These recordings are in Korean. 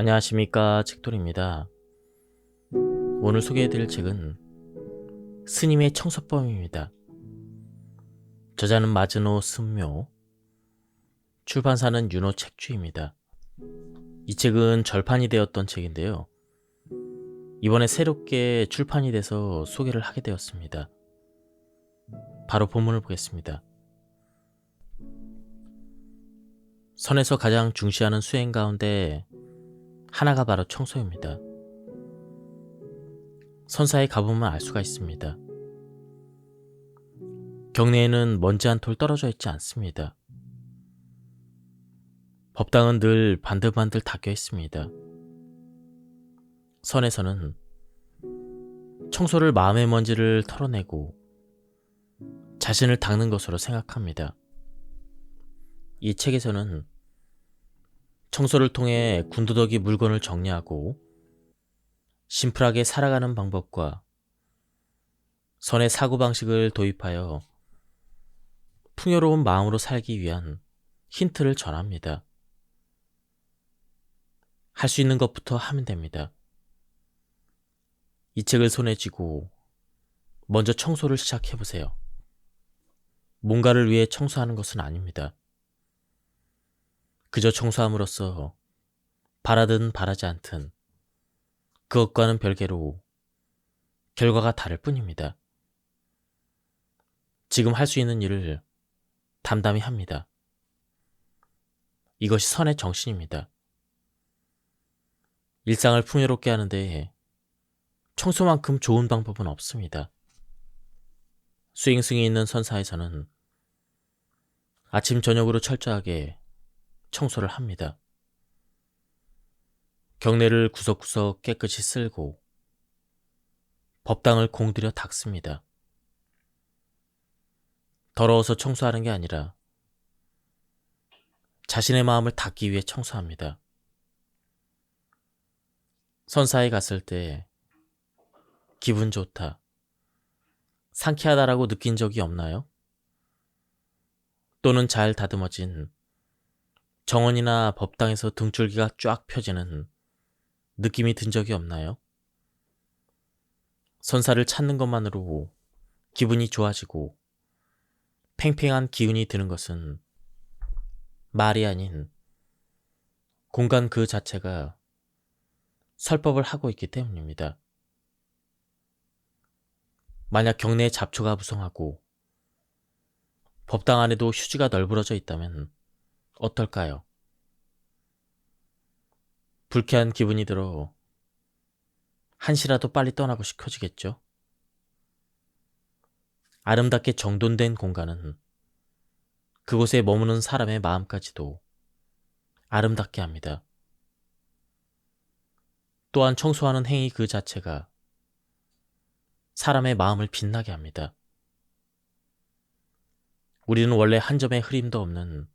안녕하십니까, 책돌입니다. 오늘 소개해드릴 책은 스님의 청소법입니다. 저자는 마즈노 스म्रो, 출판사는 윤호 책주입니다. 이 책은 절판이 되었던 책인데요. 이번에 새롭게 출판이 돼서 소개를 하게 되었습니다. 바로 본문을 보겠습니다. 선에서 가장 중시하는 수행 가운데 하나가 바로 청소입니다. 선사에 가보면 알 수가 있습니다. 경내에는 먼지 한 톨 떨어져 있지 않습니다. 법당은 늘 반들반들 닦여 있습니다. 선에서는 청소를 마음의 먼지를 털어내고 자신을 닦는 것으로 생각합니다. 이 책에서는 청소를 통해 군더더기 물건을 정리하고 심플하게 살아가는 방법과 선의 사고방식을 도입하여 풍요로운 마음으로 살기 위한 힌트를 전합니다. 할 수 있는 것부터 하면 됩니다. 이 책을 손에 쥐고 먼저 청소를 시작해보세요. 뭔가를 위해 청소하는 것은 아닙니다. 그저 청소함으로써 바라든 바라지 않든 그것과는 별개로 결과가 다를 뿐입니다. 지금 할 수 있는 일을 담담히 합니다. 이것이 선의 정신입니다. 일상을 풍요롭게 하는데 청소만큼 좋은 방법은 없습니다. 스윙스이 있는 선사에서는 아침 저녁으로 철저하게 청소를 합니다. 경내를 구석구석 깨끗이 쓸고 법당을 공들여 닦습니다. 더러워서 청소하는 게 아니라 자신의 마음을 닦기 위해 청소합니다. 선사에 갔을 때 기분 좋다, 상쾌하다라고 느낀 적이 없나요? 또는 잘 다듬어진 정원이나 법당에서 등줄기가 쫙 펴지는 느낌이 든 적이 없나요? 선사를 찾는 것만으로 기분이 좋아지고 팽팽한 기운이 드는 것은 말이 아닌 공간 그 자체가 설법을 하고 있기 때문입니다. 만약 경내에 잡초가 무성하고 법당 안에도 휴지가 널브러져 있다면 어떨까요? 불쾌한 기분이 들어 한시라도 빨리 떠나고 싶어지겠죠? 아름답게 정돈된 공간은 그곳에 머무는 사람의 마음까지도 아름답게 합니다. 또한 청소하는 행위 그 자체가 사람의 마음을 빛나게 합니다. 우리는 원래 한 점의 흐림도 없는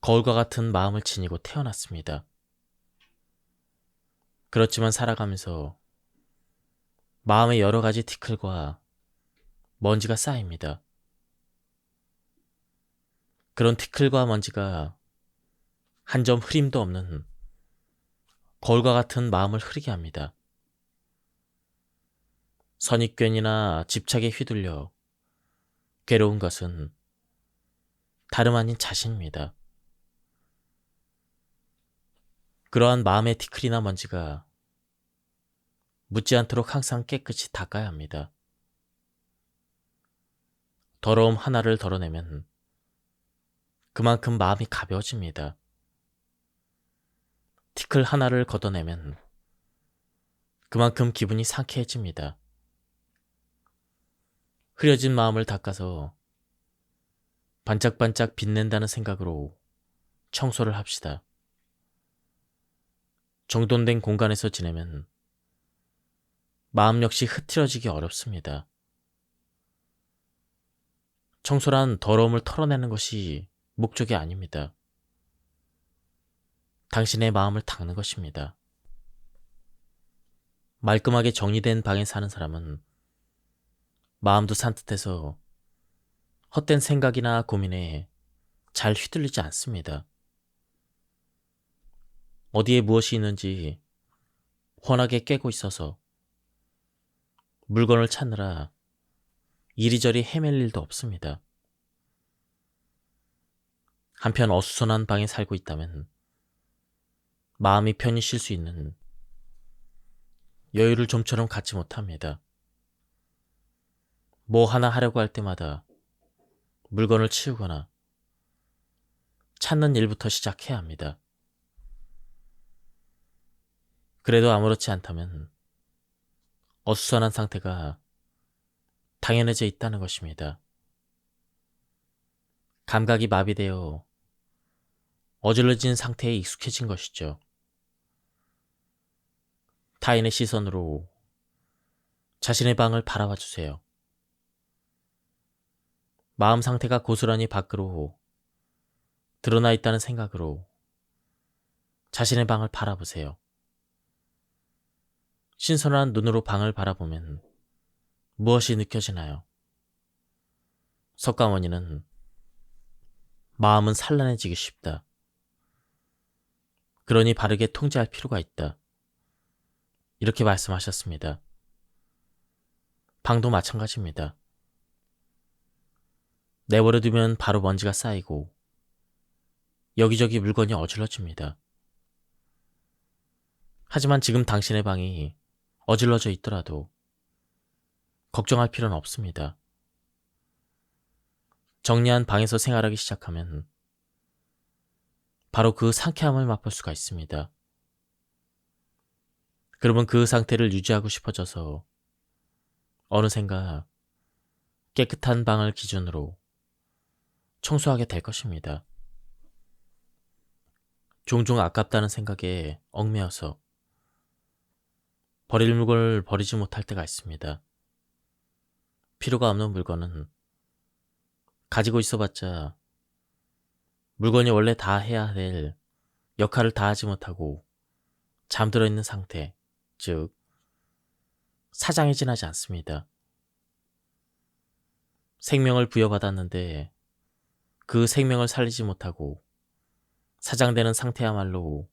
거울과 같은 마음을 지니고 태어났습니다. 그렇지만 살아가면서 마음에 여러 가지 티끌과 먼지가 쌓입니다. 그런 티끌과 먼지가 한 점 흐림도 없는 거울과 같은 마음을 흐리게 합니다. 선입견이나 집착에 휘둘려 괴로운 것은 다름 아닌 자신입니다. 그러한 마음의 티끌이나 먼지가 묻지 않도록 항상 깨끗이 닦아야 합니다. 더러움 하나를 덜어내면 그만큼 마음이 가벼워집니다. 티끌 하나를 걷어내면 그만큼 기분이 상쾌해집니다. 흐려진 마음을 닦아서 반짝반짝 빛낸다는 생각으로 청소를 합시다. 정돈된 공간에서 지내면 마음 역시 흐트러지기 어렵습니다. 청소란 더러움을 털어내는 것이 목적이 아닙니다. 당신의 마음을 닦는 것입니다. 말끔하게 정리된 방에 사는 사람은 마음도 산뜻해서 헛된 생각이나 고민에 잘 휘둘리지 않습니다. 어디에 무엇이 있는지 훤하게 꿰고 있어서 물건을 찾느라 이리저리 헤맬 일도 없습니다. 한편 어수선한 방에 살고 있다면 마음이 편히 쉴 수 있는 여유를 좀처럼 갖지 못합니다. 뭐 하나 하려고 할 때마다 물건을 치우거나 찾는 일부터 시작해야 합니다. 그래도 아무렇지 않다면 어수선한 상태가 당연해져 있다는 것입니다. 감각이 마비되어 어질러진 상태에 익숙해진 것이죠. 타인의 시선으로 자신의 방을 바라봐 주세요. 마음 상태가 고스란히 밖으로 드러나 있다는 생각으로 자신의 방을 바라보세요. 신선한 눈으로 방을 바라보면 무엇이 느껴지나요? 석가모니는 마음은 산란해지기 쉽다. 그러니 바르게 통제할 필요가 있다. 이렇게 말씀하셨습니다. 방도 마찬가지입니다. 내버려두면 바로 먼지가 쌓이고 여기저기 물건이 어질러집니다. 하지만 지금 당신의 방이 어질러져 있더라도 걱정할 필요는 없습니다. 정리한 방에서 생활하기 시작하면 바로 그 상쾌함을 맛볼 수가 있습니다. 그러면 그 상태를 유지하고 싶어져서 어느샌가 깨끗한 방을 기준으로 청소하게 될 것입니다. 종종 아깝다는 생각에 얽매여서 버릴 물건을 버리지 못할 때가 있습니다. 필요가 없는 물건은 가지고 있어봤자 물건이 원래 다 해야 될 역할을 다 하지 못하고 잠들어 있는 상태, 즉 사장에 지나지 않습니다. 생명을 부여받았는데 그 생명을 살리지 못하고 사장되는 상태야말로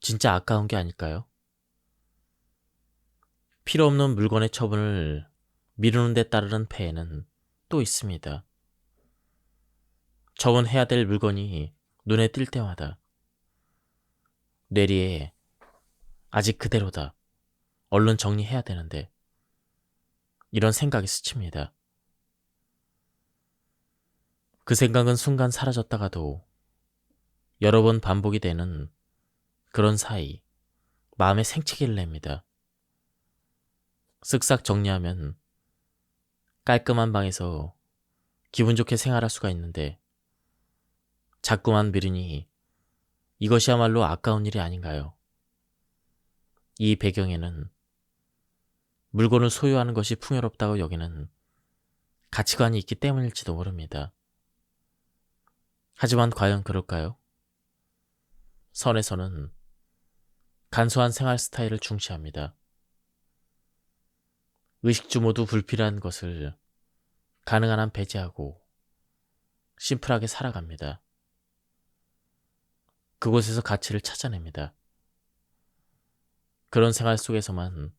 진짜 아까운 게 아닐까요? 필요 없는 물건의 처분을 미루는 데 따르는 폐해는 또 있습니다. 처분해야 될 물건이 눈에 띌 때마다 뇌리에 아직 그대로다. 얼른 정리해야 되는데 이런 생각이 스칩니다. 그 생각은 순간 사라졌다가도 여러 번 반복이 되는 그런 사이 마음에 생치기를 냅니다. 쓱싹 정리하면 깔끔한 방에서 기분 좋게 생활할 수가 있는데 자꾸만 미루니 이것이야말로 아까운 일이 아닌가요? 이 배경에는 물건을 소유하는 것이 풍요롭다고 여기는 가치관이 있기 때문일지도 모릅니다. 하지만 과연 그럴까요? 선에서는 간소한 생활 스타일을 중시합니다. 의식주 모두 불필요한 것을 가능한 한 배제하고 심플하게 살아갑니다. 그곳에서 가치를 찾아냅니다. 그런 생활 속에서만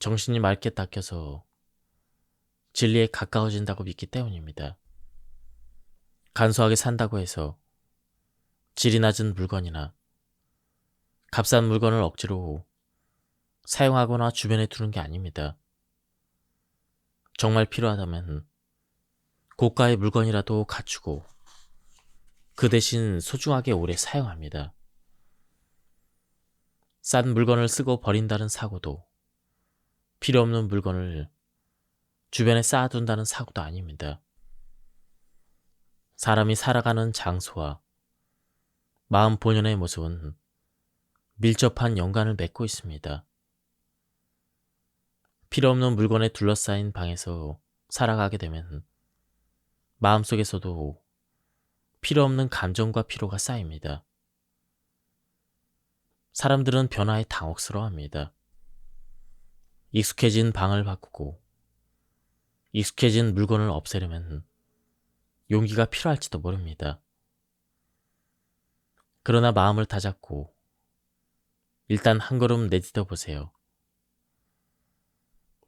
정신이 맑게 닦여서 진리에 가까워진다고 믿기 때문입니다. 간소하게 산다고 해서 질이 낮은 물건이나 값싼 물건을 억지로 사용하거나 주변에 두는 게 아닙니다. 정말 필요하다면 고가의 물건이라도 갖추고 그 대신 소중하게 오래 사용합니다. 싼 물건을 쓰고 버린다는 사고도 필요 없는 물건을 주변에 쌓아둔다는 사고도 아닙니다. 사람이 살아가는 장소와 마음 본연의 모습은 밀접한 연관을 맺고 있습니다. 필요 없는 물건에 둘러싸인 방에서 살아가게 되면 마음속에서도 필요 없는 감정과 피로가 쌓입니다. 사람들은 변화에 당혹스러워합니다. 익숙해진 방을 바꾸고 익숙해진 물건을 없애려면 용기가 필요할지도 모릅니다. 그러나 마음을 다잡고 일단 한 걸음 내딛어 보세요.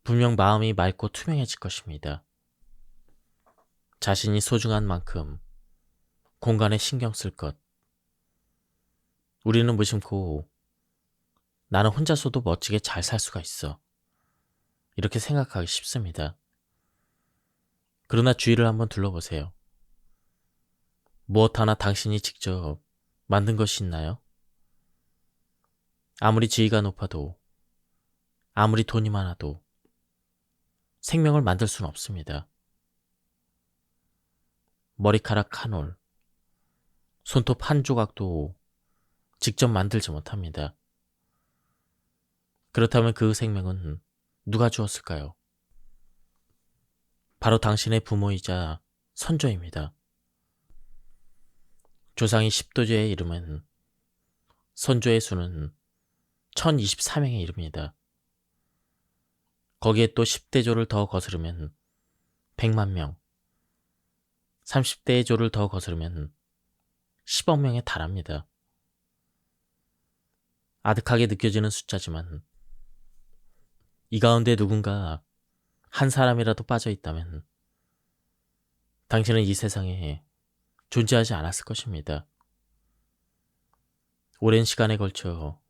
분명 마음이 맑고 투명해질 것입니다. 자신이 소중한 만큼 공간에 신경 쓸 것. 우리는 무심코 나는 혼자서도 멋지게 잘 살 수가 있어. 이렇게 생각하기 쉽습니다. 그러나 주위를 한번 둘러보세요. 무엇 하나 당신이 직접 만든 것이 있나요? 아무리 지위가 높아도, 아무리 돈이 많아도 생명을 만들 수는 없습니다. 머리카락 한 올, 손톱 한 조각도 직접 만들지 못합니다. 그렇다면 그 생명은 누가 주었을까요? 바로 당신의 부모이자 선조입니다. 조상이 10도제에 이르면 선조의 수는 1024명에 이릅니다. 거기에 또 10대 조를 더 거스르면 100만 명, 30대의 조를 더 거스르면 10억 명에 달합니다. 아득하게 느껴지는 숫자지만 이 가운데 누군가 한 사람이라도 빠져 있다면 당신은 이 세상에 존재하지 않았을 것입니다. 오랜 시간에 걸쳐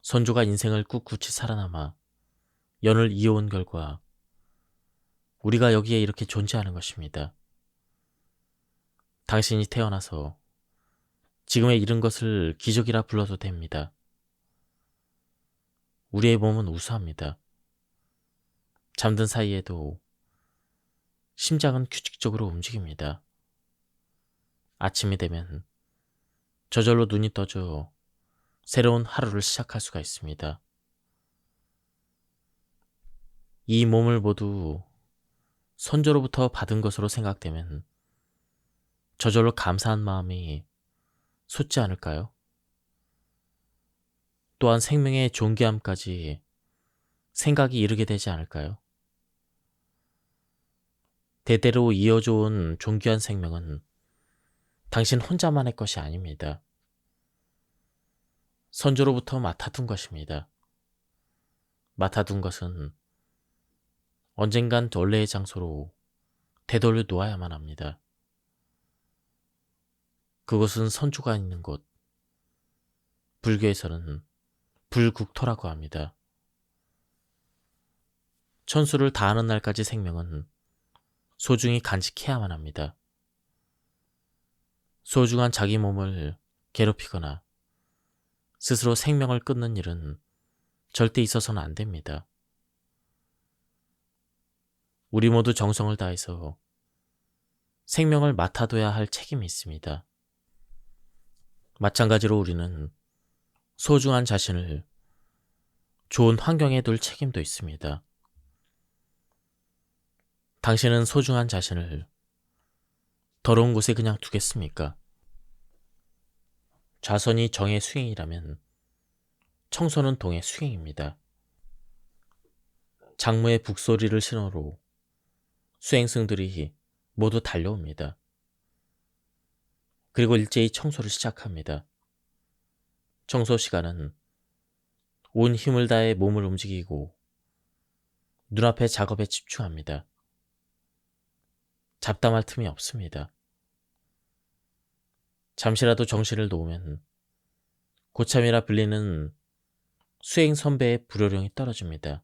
선조가 인생을 꿋꿋이 살아남아 연을 이어온 결과 우리가 여기에 이렇게 존재하는 것입니다. 당신이 태어나서 지금에 이른 것을 기적이라 불러도 됩니다. 우리의 몸은 우수합니다. 잠든 사이에도 심장은 규칙적으로 움직입니다. 아침이 되면 저절로 눈이 떠져 새로운 하루를 시작할 수가 있습니다. 이 몸을 모두 선조로부터 받은 것으로 생각되면 저절로 감사한 마음이 솟지 않을까요? 또한 생명의 존귀함까지 생각이 이르게 되지 않을까요? 대대로 이어져 온 존귀한 생명은 당신 혼자만의 것이 아닙니다. 선조로부터 맡아둔 것입니다. 맡아둔 것은 언젠간 원래의 장소로 되돌려 놓아야만 합니다. 그곳은 선조가 있는 곳, 불교에서는 불국토라고 합니다. 천수를 다하는 날까지 생명은 소중히 간직해야만 합니다. 소중한 자기 몸을 괴롭히거나 스스로 생명을 끊는 일은 절대 있어서는 안 됩니다. 우리 모두 정성을 다해서 생명을 맡아둬야 할 책임이 있습니다. 마찬가지로 우리는 소중한 자신을 좋은 환경에 둘 책임도 있습니다. 당신은 소중한 자신을 더러운 곳에 그냥 두겠습니까? 좌선이 정의 수행이라면 청소는 동의 수행입니다. 장무의 북소리를 신호로 수행승들이 모두 달려옵니다. 그리고 일제히 청소를 시작합니다. 청소 시간은 온 힘을 다해 몸을 움직이고 눈앞의 작업에 집중합니다. 잡담할 틈이 없습니다. 잠시라도 정신을 놓으면 고참이라 불리는 수행 선배의 불효령이 떨어집니다.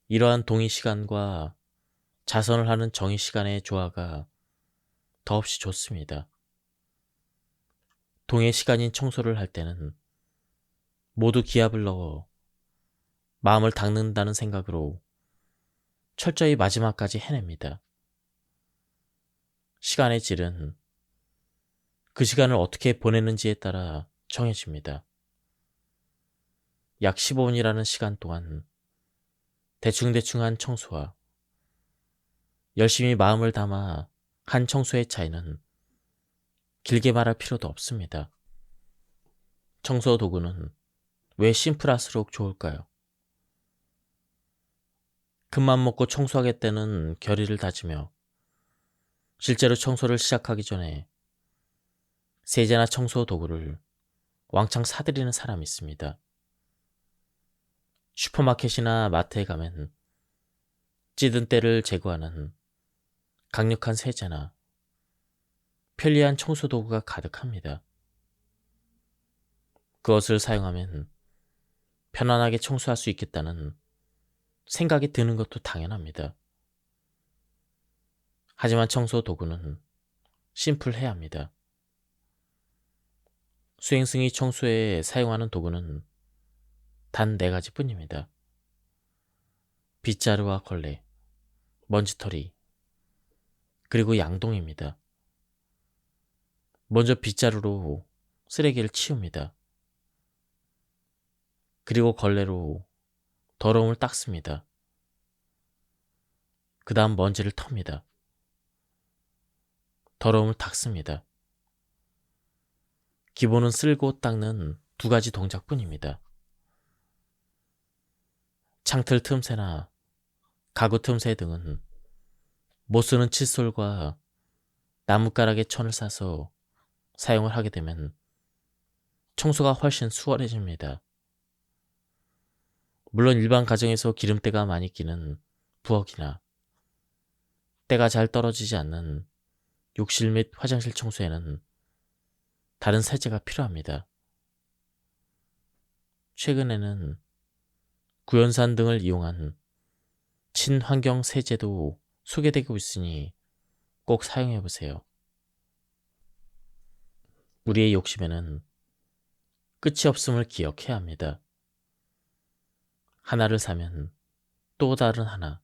이러한 동의 시간과 자선을 하는 정의 시간의 조화가 더없이 좋습니다. 동의 시간인 청소를 할 때는 모두 기합을 넣어 마음을 닦는다는 생각으로 철저히 마지막까지 해냅니다. 시간의 질은 그 시간을 어떻게 보내는지에 따라 정해집니다. 약 15분이라는 시간 동안 대충대충 한 청소와 열심히 마음을 담아 한 청소의 차이는 길게 말할 필요도 없습니다. 청소 도구는 왜 심플할수록 좋을까요? 큰맘 먹고 청소하겠다는 결의를 다지며 실제로 청소를 시작하기 전에 세제나 청소 도구를 왕창 사들이는 사람이 있습니다. 슈퍼마켓이나 마트에 가면 찌든 때를 제거하는 강력한 세제나 편리한 청소 도구가 가득합니다. 그것을 사용하면 편안하게 청소할 수 있겠다는 생각이 드는 것도 당연합니다. 하지만 청소 도구는 심플해야 합니다. 수행승이 청소에 사용하는 도구는 단 4가지 뿐입니다. 빗자루와 걸레, 먼지털이, 그리고 양동입니다. 먼저 빗자루로 쓰레기를 치웁니다. 그리고 걸레로 더러움을 닦습니다. 그 다음 먼지를 텁니다. 더러움을 닦습니다. 기본은 쓸고 닦는 2가지 동작뿐입니다. 창틀 틈새나 가구 틈새 등은 못쓰는 칫솔과 나뭇가락에 천을 싸서 사용을 하게 되면 청소가 훨씬 수월해집니다. 물론 일반 가정에서 기름때가 많이 끼는 부엌이나 때가 잘 떨어지지 않는 욕실 및 화장실 청소에는 다른 세제가 필요합니다. 최근에는 구연산 등을 이용한 친환경 세제도 소개되고 있으니 꼭 사용해보세요. 우리의 욕심에는 끝이 없음을 기억해야 합니다. 하나를 사면 또 다른 하나,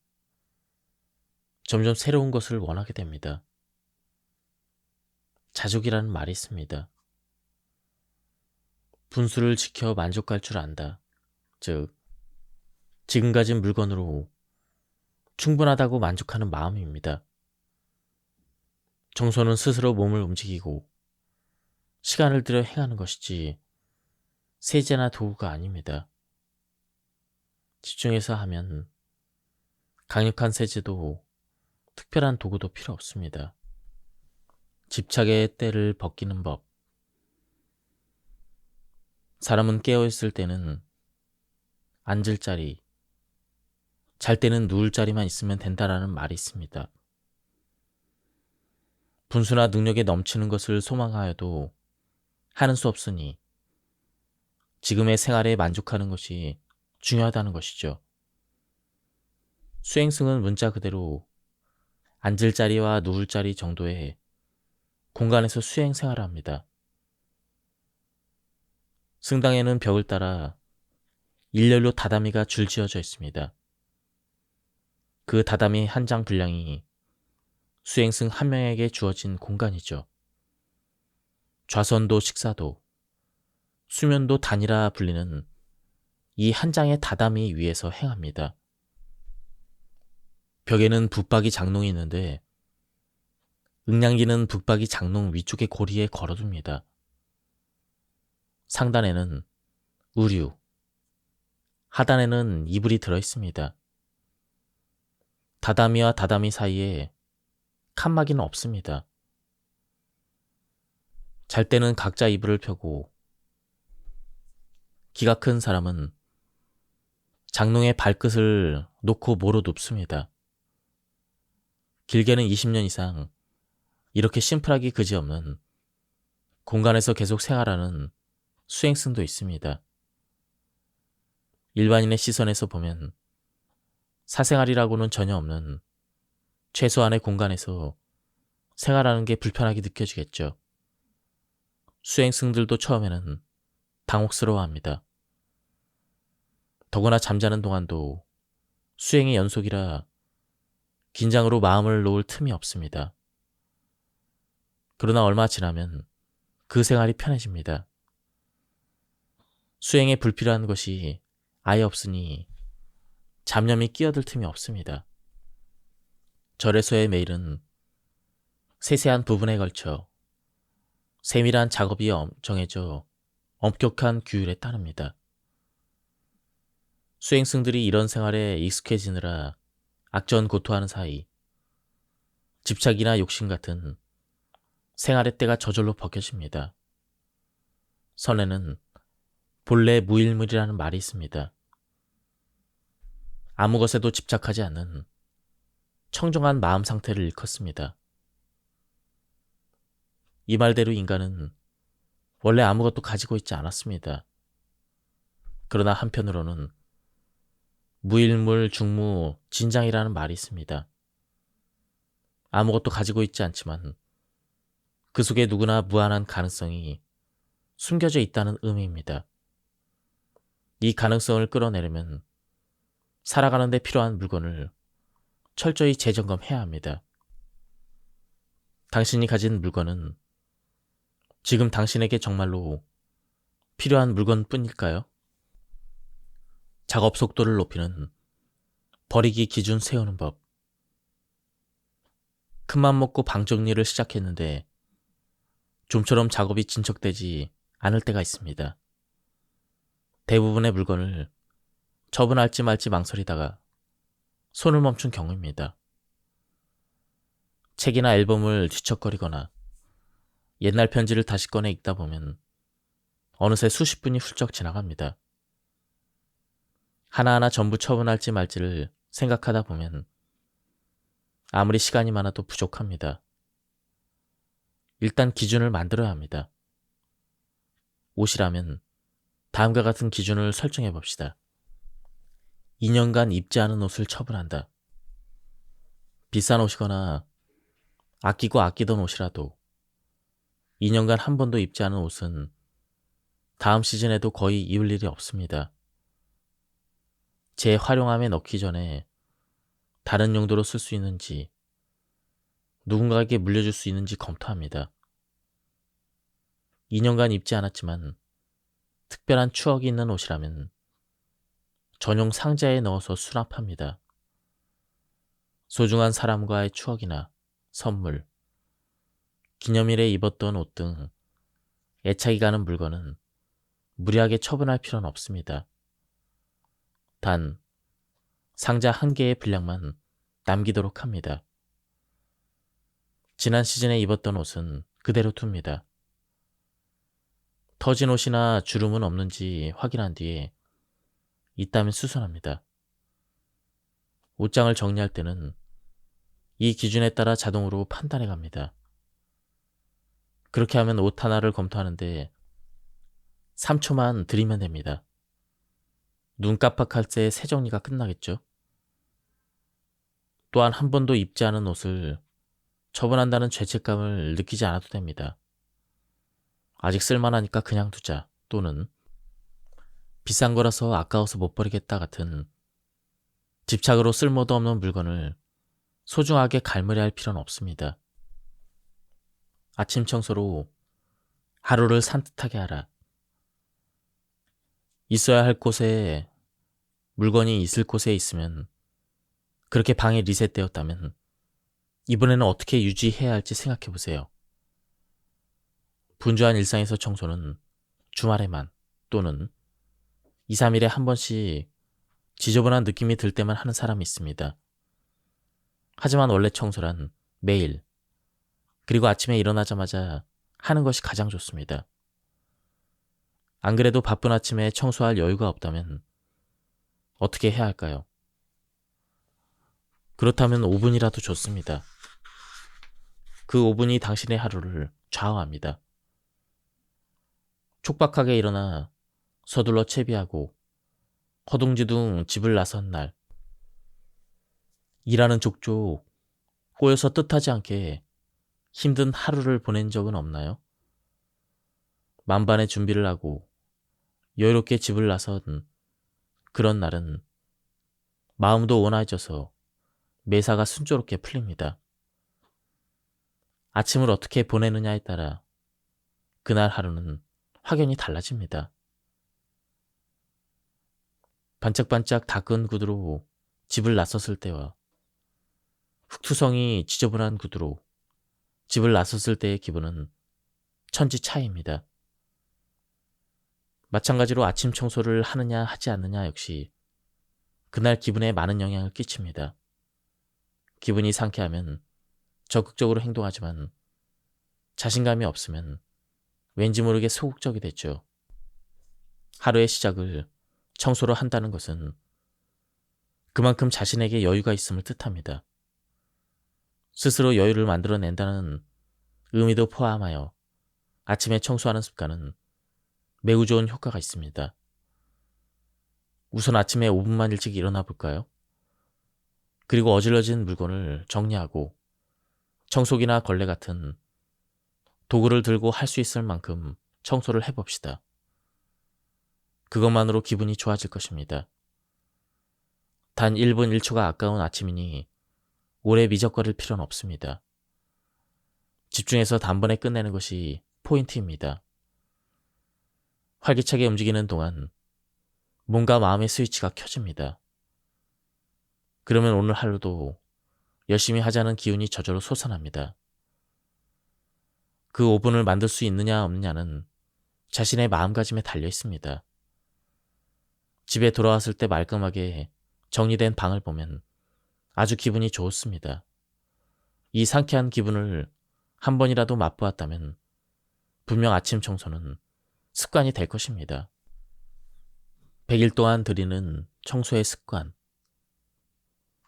점점 새로운 것을 원하게 됩니다. 자족이라는 말이 있습니다. 분수를 지켜 만족할 줄 안다. 즉, 지금 가진 물건으로 충분하다고 만족하는 마음입니다. 청소는 스스로 몸을 움직이고 시간을 들여 행하는 것이지 세제나 도구가 아닙니다. 집중해서 하면 강력한 세제도 특별한 도구도 필요 없습니다. 집착의 때를 벗기는 법. 사람은 깨어있을 때는 앉을 자리, 잘 때는 누울 자리만 있으면 된다라는 말이 있습니다. 분수나 능력에 넘치는 것을 소망하여도 하는 수 없으니 지금의 생활에 만족하는 것이 중요하다는 것이죠. 수행승은 문자 그대로 앉을 자리와 누울 자리 정도의 공간에서 수행 생활을 합니다. 승당에는 벽을 따라 일렬로 다다미가 줄지어져 있습니다. 그 다다미 한 장 분량이 수행승 한 명에게 주어진 공간이죠. 좌선도 식사도, 수면도 단이라 불리는 이 한 장의 다다미 위에서 행합니다. 벽에는 붙박이 장롱이 있는데 응량기는 붙박이 장롱 위쪽의 고리에 걸어둡니다. 상단에는 의류, 하단에는 이불이 들어있습니다. 다다미와 다다미 사이에 칸막이는 없습니다. 잘 때는 각자 이불을 펴고 기가 큰 사람은 장롱에 발끝을 놓고 모로 눕습니다. 길게는 20년 이상 이렇게 심플하기 그지없는 공간에서 계속 생활하는 수행승도 있습니다. 일반인의 시선에서 보면 사생활이라고는 전혀 없는 최소한의 공간에서 생활하는 게 불편하게 느껴지겠죠. 수행승들도 처음에는 당혹스러워합니다. 더구나 잠자는 동안도 수행의 연속이라 긴장으로 마음을 놓을 틈이 없습니다. 그러나 얼마 지나면 그 생활이 편해집니다. 수행에 불필요한 것이 아예 없으니 잡념이 끼어들 틈이 없습니다. 절에서의 매일은 세세한 부분에 걸쳐 세밀한 작업이 정해져 엄격한 규율에 따릅니다. 수행승들이 이런 생활에 익숙해지느라 악전고투하는 사이 집착이나 욕심 같은 생활의 때가 저절로 벗겨집니다. 선에는 본래 무일물이라는 말이 있습니다. 아무 것에도 집착하지 않는 청정한 마음 상태를 일컫습니다. 이 말대로 인간은 원래 아무것도 가지고 있지 않았습니다. 그러나 한편으로는 무일물 중무 진장이라는 말이 있습니다. 아무것도 가지고 있지 않지만 그 속에 누구나 무한한 가능성이 숨겨져 있다는 의미입니다. 이 가능성을 끌어내려면 살아가는 데 필요한 물건을 철저히 재점검해야 합니다. 당신이 가진 물건은 지금 당신에게 정말로 필요한 물건뿐일까요? 작업 속도를 높이는 버리기 기준 세우는 법. 큰맘 먹고 방 정리를 시작했는데 좀처럼 작업이 진척되지 않을 때가 있습니다. 대부분의 물건을 처분할지 말지 망설이다가 손을 멈춘 경우입니다. 책이나 앨범을 뒤척거리거나 옛날 편지를 다시 꺼내 읽다 보면 어느새 수십 분이 훌쩍 지나갑니다. 하나하나 전부 처분할지 말지를 생각하다 보면 아무리 시간이 많아도 부족합니다. 일단 기준을 만들어야 합니다. 옷이라면 다음과 같은 기준을 설정해 봅시다. 2년간 입지 않은 옷을 처분한다. 비싼 옷이거나 아끼고 아끼던 옷이라도 2년간 한 번도 입지 않은 옷은 다음 시즌에도 거의 입을 일이 없습니다. 재활용함에 넣기 전에 다른 용도로 쓸 수 있는지, 누군가에게 물려줄 수 있는지 검토합니다. 2년간 입지 않았지만 특별한 추억이 있는 옷이라면 전용 상자에 넣어서 수납합니다. 소중한 사람과의 추억이나 선물, 기념일에 입었던 옷 등 애착이 가는 물건은 무리하게 처분할 필요는 없습니다. 단, 상자 한 개의 분량만 남기도록 합니다. 지난 시즌에 입었던 옷은 그대로 둡니다. 터진 옷이나 주름은 없는지 확인한 뒤에 있다면 수선합니다. 옷장을 정리할 때는 이 기준에 따라 자동으로 판단해 갑니다. 그렇게 하면 옷 하나를 검토하는데 3초만 들이면 됩니다. 눈 깜빡할 새 새 정리가 끝나겠죠. 또한 한 번도 입지 않은 옷을 처분한다는 죄책감을 느끼지 않아도 됩니다. 아직 쓸만하니까 그냥 두자, 또는 비싼 거라서 아까워서 못 버리겠다 같은 집착으로 쓸모도 없는 물건을 소중하게 갈무리할 필요는 없습니다. 아침 청소로 하루를 산뜻하게 하라. 있어야 할 곳에 물건이 있을 곳에 있으면, 그렇게 방이 리셋되었다면 이번에는 어떻게 유지해야 할지 생각해 보세요. 분주한 일상에서 청소는 주말에만 또는 2, 3일에 한 번씩 지저분한 느낌이 들 때만 하는 사람이 있습니다. 하지만 원래 청소란 매일, 그리고 아침에 일어나자마자 하는 것이 가장 좋습니다. 안 그래도 바쁜 아침에 청소할 여유가 없다면 어떻게 해야 할까요? 그렇다면 5분이라도 좋습니다. 그 5분이 당신의 하루를 좌우합니다. 촉박하게 일어나 서둘러 채비하고 허둥지둥 집을 나선 날, 일하는 족족 꼬여서 뜻하지 않게 힘든 하루를 보낸 적은 없나요? 만반의 준비를 하고 여유롭게 집을 나선 그런 날은 마음도 온화해져서 매사가 순조롭게 풀립니다. 아침을 어떻게 보내느냐에 따라 그날 하루는 확연히 달라집니다. 반짝반짝 닦은 구두로 집을 나섰을 때와 흙투성이 지저분한 구두로 집을 나섰을 때의 기분은 천지 차이입니다. 마찬가지로 아침 청소를 하느냐 하지 않느냐 역시 그날 기분에 많은 영향을 끼칩니다. 기분이 상쾌하면 적극적으로 행동하지만 자신감이 없으면 왠지 모르게 소극적이 됐죠. 하루의 시작을 청소로 한다는 것은 그만큼 자신에게 여유가 있음을 뜻합니다. 스스로 여유를 만들어낸다는 의미도 포함하여 아침에 청소하는 습관은 매우 좋은 효과가 있습니다. 우선 아침에 5분만 일찍 일어나 볼까요? 그리고 어질러진 물건을 정리하고 청소기나 걸레 같은 도구를 들고 할 수 있을 만큼 청소를 해봅시다. 그것만으로 기분이 좋아질 것입니다. 단 1분 1초가 아까운 아침이니 오래 미적거릴 필요는 없습니다. 집중해서 단번에 끝내는 것이 포인트입니다. 활기차게 움직이는 동안 뭔가 마음의 스위치가 켜집니다. 그러면 오늘 하루도 열심히 하자는 기운이 저절로 솟아납니다. 그 5분을 만들 수 있느냐 없느냐는 자신의 마음가짐에 달려 있습니다. 집에 돌아왔을 때 말끔하게 정리된 방을 보면 아주 기분이 좋습니다. 이 상쾌한 기분을 한 번이라도 맛보았다면 분명 아침 청소는 습관이 될 것입니다. 100일 동안 들이는 청소의 습관.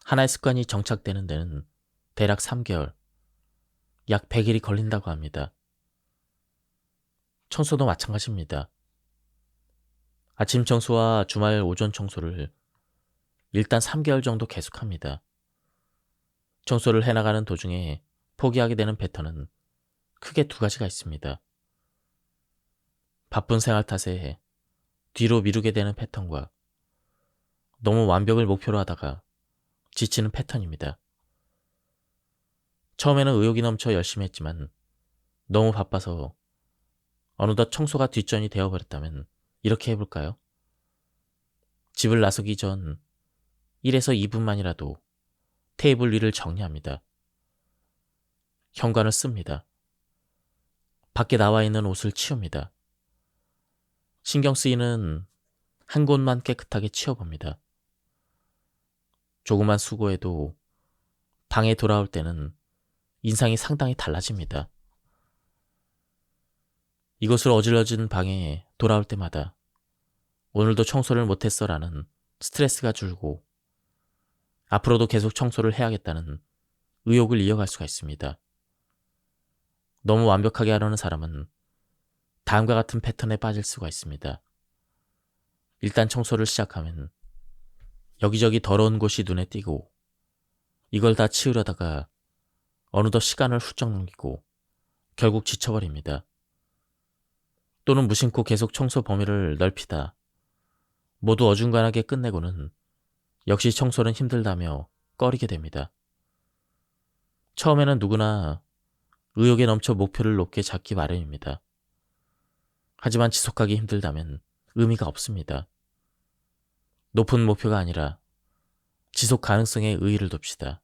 하나의 습관이 정착되는 데는 대략 3개월, 약 100일이 걸린다고 합니다. 청소도 마찬가지입니다. 아침 청소와 주말 오전 청소를 일단 3개월 정도 계속합니다. 청소를 해나가는 도중에 포기하게 되는 패턴은 크게 두 가지가 있습니다. 바쁜 생활 탓에 뒤로 미루게 되는 패턴과 너무 완벽을 목표로 하다가 지치는 패턴입니다. 처음에는 의욕이 넘쳐 열심히 했지만 너무 바빠서 어느덧 청소가 뒷전이 되어버렸다면 이렇게 해볼까요? 집을 나서기 전 1에서 2분만이라도 테이블 위를 정리합니다. 현관을 씁니다. 밖에 나와 있는 옷을 치웁니다. 신경 쓰이는 한 곳만 깨끗하게 치워봅니다. 조그만 수고에도 방에 돌아올 때는 인상이 상당히 달라집니다. 이것을 어질러진 방에 돌아올 때마다 오늘도 청소를 못했어 라는 스트레스가 줄고 앞으로도 계속 청소를 해야겠다는 의욕을 이어갈 수가 있습니다. 너무 완벽하게 하려는 사람은 다음과 같은 패턴에 빠질 수가 있습니다. 일단 청소를 시작하면 여기저기 더러운 곳이 눈에 띄고 이걸 다 치우려다가 어느덧 시간을 훌쩍 넘기고 결국 지쳐버립니다. 또는 무심코 계속 청소 범위를 넓히다 모두 어중간하게 끝내고는 역시 청소는 힘들다며 꺼리게 됩니다. 처음에는 누구나 의욕에 넘쳐 목표를 높게 잡기 마련입니다. 하지만 지속하기 힘들다면 의미가 없습니다. 높은 목표가 아니라 지속 가능성에 의의를 둡시다.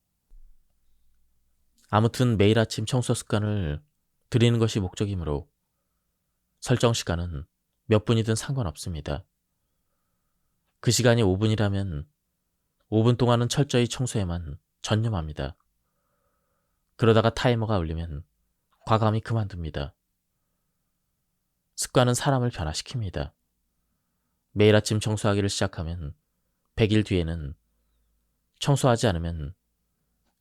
아무튼 매일 아침 청소 습관을 들이는 것이 목적이므로 설정 시간은 몇 분이든 상관없습니다. 그 시간이 5분이라면 5분 동안은 철저히 청소에만 전념합니다. 그러다가 타이머가 울리면 과감히 그만둡니다. 습관은 사람을 변화시킵니다. 매일 아침 청소하기를 시작하면 100일 뒤에는 청소하지 않으면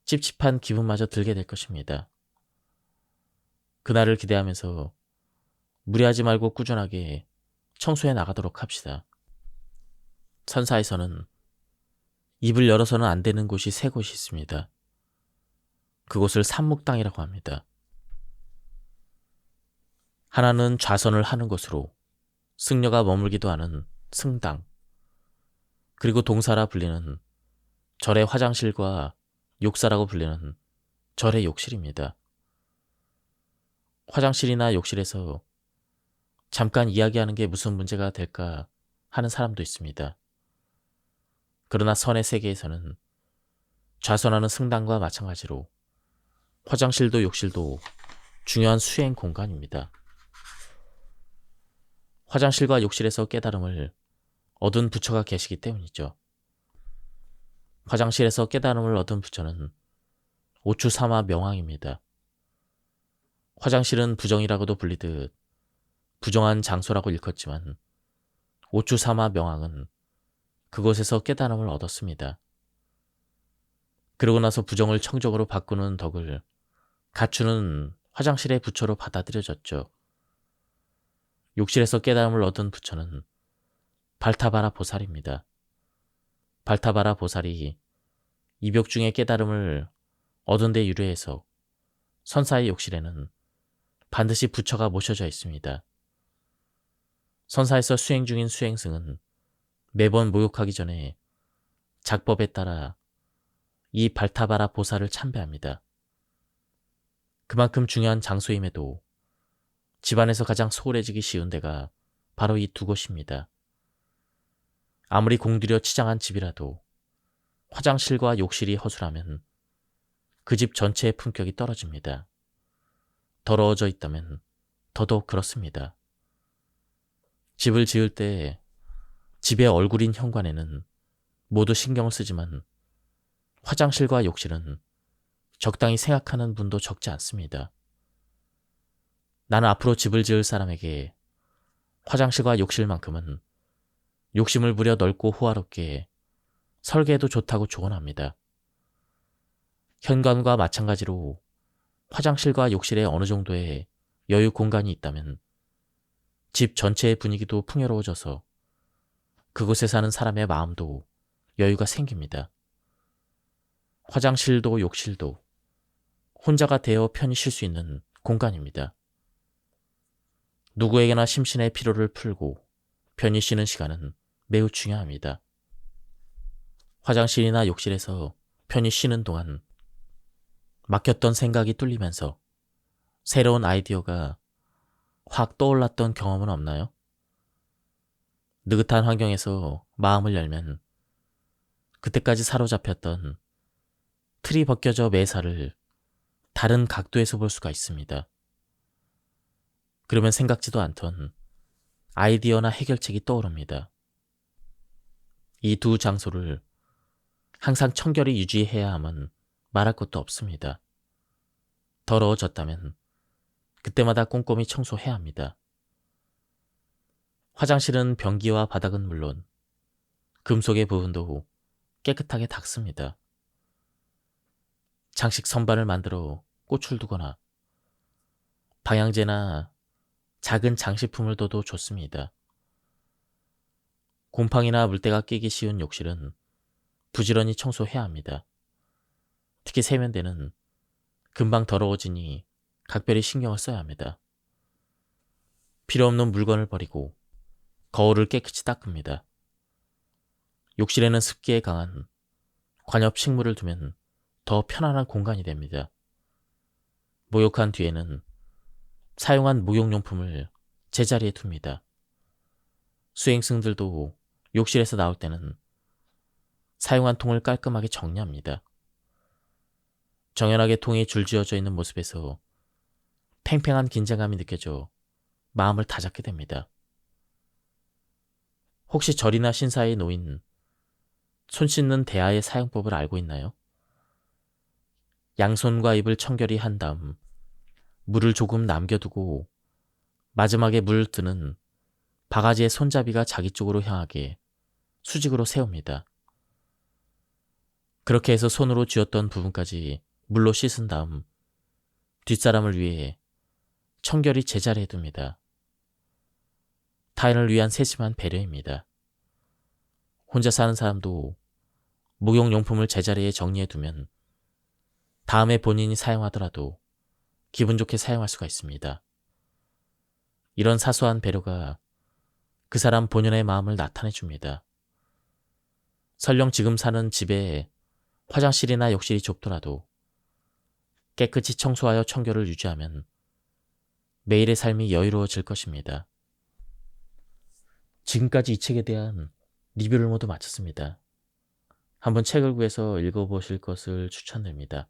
찝찝한 기분마저 들게 될 것입니다. 그날을 기대하면서 무리하지 말고 꾸준하게 청소해 나가도록 합시다. 선사에서는 입을 열어서는 안 되는 곳이 3곳이 있습니다. 그곳을 산목당이라고 합니다. 하나는 좌선을 하는 곳으로 승려가 머물기도 하는 승당, 그리고 동사라 불리는 절의 화장실과 욕사라고 불리는 절의 욕실입니다. 화장실이나 욕실에서 잠깐 이야기하는 게 무슨 문제가 될까 하는 사람도 있습니다. 그러나 선의 세계에서는 좌선하는 승당과 마찬가지로 화장실도 욕실도 중요한 수행 공간입니다. 화장실과 욕실에서 깨달음을 얻은 부처가 계시기 때문이죠. 화장실에서 깨달음을 얻은 부처는 오추사마 명왕입니다. 화장실은 부정이라고도 불리듯 부정한 장소라고 일컫지만 오추사마 명왕은 그곳에서 깨달음을 얻었습니다. 그러고 나서 부정을 청정으로 바꾸는 덕을 가추는 화장실의 부처로 받아들여졌죠. 욕실에서 깨달음을 얻은 부처는 발타바라 보살입니다. 발타바라 보살이 이벽 중의 깨달음을 얻은 데 유래해서 선사의 욕실에는 반드시 부처가 모셔져 있습니다. 선사에서 수행 중인 수행승은 매번 모욕하기 전에 작법에 따라 이 발타바라 보살을 참배합니다. 그만큼 중요한 장소임에도 집안에서 가장 소홀해지기 쉬운 데가 바로 이 두 곳입니다. 아무리 공들여 치장한 집이라도 화장실과 욕실이 허술하면 그 집 전체의 품격이 떨어집니다. 더러워져 있다면 더더욱 그렇습니다. 집을 지을 때 집의 얼굴인 현관에는 모두 신경을 쓰지만 화장실과 욕실은 적당히 생각하는 분도 적지 않습니다. 나는 앞으로 집을 지을 사람에게 화장실과 욕실만큼은 욕심을 부려 넓고 호화롭게 설계해도 좋다고 조언합니다. 현관과 마찬가지로 화장실과 욕실에 어느 정도의 여유 공간이 있다면 집 전체의 분위기도 풍요로워져서 그곳에 사는 사람의 마음도 여유가 생깁니다. 화장실도 욕실도 혼자가 되어 편히 쉴 수 있는 공간입니다. 누구에게나 심신의 피로를 풀고 편히 쉬는 시간은 매우 중요합니다. 화장실이나 욕실에서 편히 쉬는 동안 막혔던 생각이 뚫리면서 새로운 아이디어가 확 떠올랐던 경험은 없나요? 느긋한 환경에서 마음을 열면 그때까지 사로잡혔던 틀이 벗겨져 매사를 다른 각도에서 볼 수가 있습니다. 그러면 생각지도 않던 아이디어나 해결책이 떠오릅니다. 이 두 장소를 항상 청결히 유지해야 함은 말할 것도 없습니다. 더러워졌다면 그때마다 꼼꼼히 청소해야 합니다. 화장실은 변기와 바닥은 물론 금속의 부분도 깨끗하게 닦습니다. 장식 선반을 만들어 꽃을 두거나 방향제나 작은 장식품을 둬도 좋습니다. 곰팡이나 물때가 끼기 쉬운 욕실은 부지런히 청소해야 합니다. 특히 세면대는 금방 더러워지니 각별히 신경을 써야 합니다. 필요 없는 물건을 버리고 거울을 깨끗이 닦습니다. 욕실에는 습기에 강한 관엽 식물을 두면 더 편안한 공간이 됩니다. 목욕한 뒤에는 사용한 목욕용품을 제자리에 둡니다. 수행승들도 욕실에서 나올 때는 사용한 통을 깔끔하게 정리합니다. 정연하게 통이 줄지어져 있는 모습에서 팽팽한 긴장감이 느껴져 마음을 다잡게 됩니다. 혹시 절이나 신사에 놓인 손 씻는 대야의 사용법을 알고 있나요? 양손과 입을 청결히 한 다음 물을 조금 남겨두고 마지막에 물을 뜨는 바가지의 손잡이가 자기 쪽으로 향하게 수직으로 세웁니다. 그렇게 해서 손으로 쥐었던 부분까지 물로 씻은 다음 뒷사람을 위해 청결히 제자리에 둡니다. 타인을 위한 세심한 배려입니다. 혼자 사는 사람도 목욕용품을 제자리에 정리해두면 다음에 본인이 사용하더라도 기분 좋게 사용할 수가 있습니다. 이런 사소한 배려가 그 사람 본연의 마음을 나타내줍니다. 설령 지금 사는 집에 화장실이나 욕실이 좁더라도 깨끗이 청소하여 청결을 유지하면 매일의 삶이 여유로워질 것입니다. 지금까지 이 책에 대한 리뷰를 모두 마쳤습니다. 한번 책을 구해서 읽어보실 것을 추천드립니다.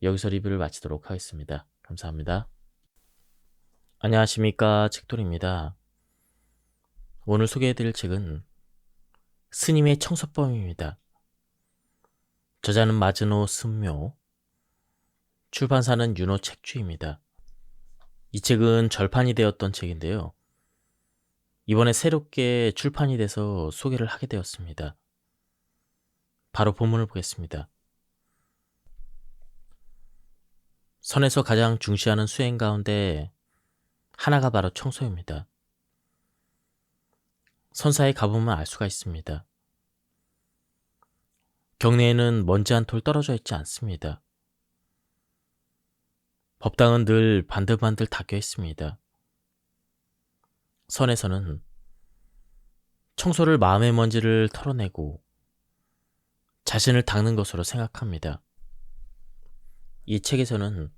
여기서 리뷰를 마치도록 하겠습니다. 감사합니다. 안녕하십니까, 책돌입니다. 오늘 소개해드릴 책은 스님의 청소법입니다. 저자는 마즈노 스म्रो, 출판사는 윤호 책주입니다. 이 책은 절판이 되었던 책인데요. 이번에 새롭게 출판이 돼서 소개를 하게 되었습니다. 바로 본문을 보겠습니다. 선에서 가장 중시하는 수행 가운데 하나가 바로 청소입니다. 선사에 가보면 알 수가 있습니다. 경내에는 먼지 한 톨 떨어져 있지 않습니다. 법당은 늘 반들반들 닦여 있습니다. 선에서는 청소를 마음의 먼지를 털어내고 자신을 닦는 것으로 생각합니다. 이 책에서는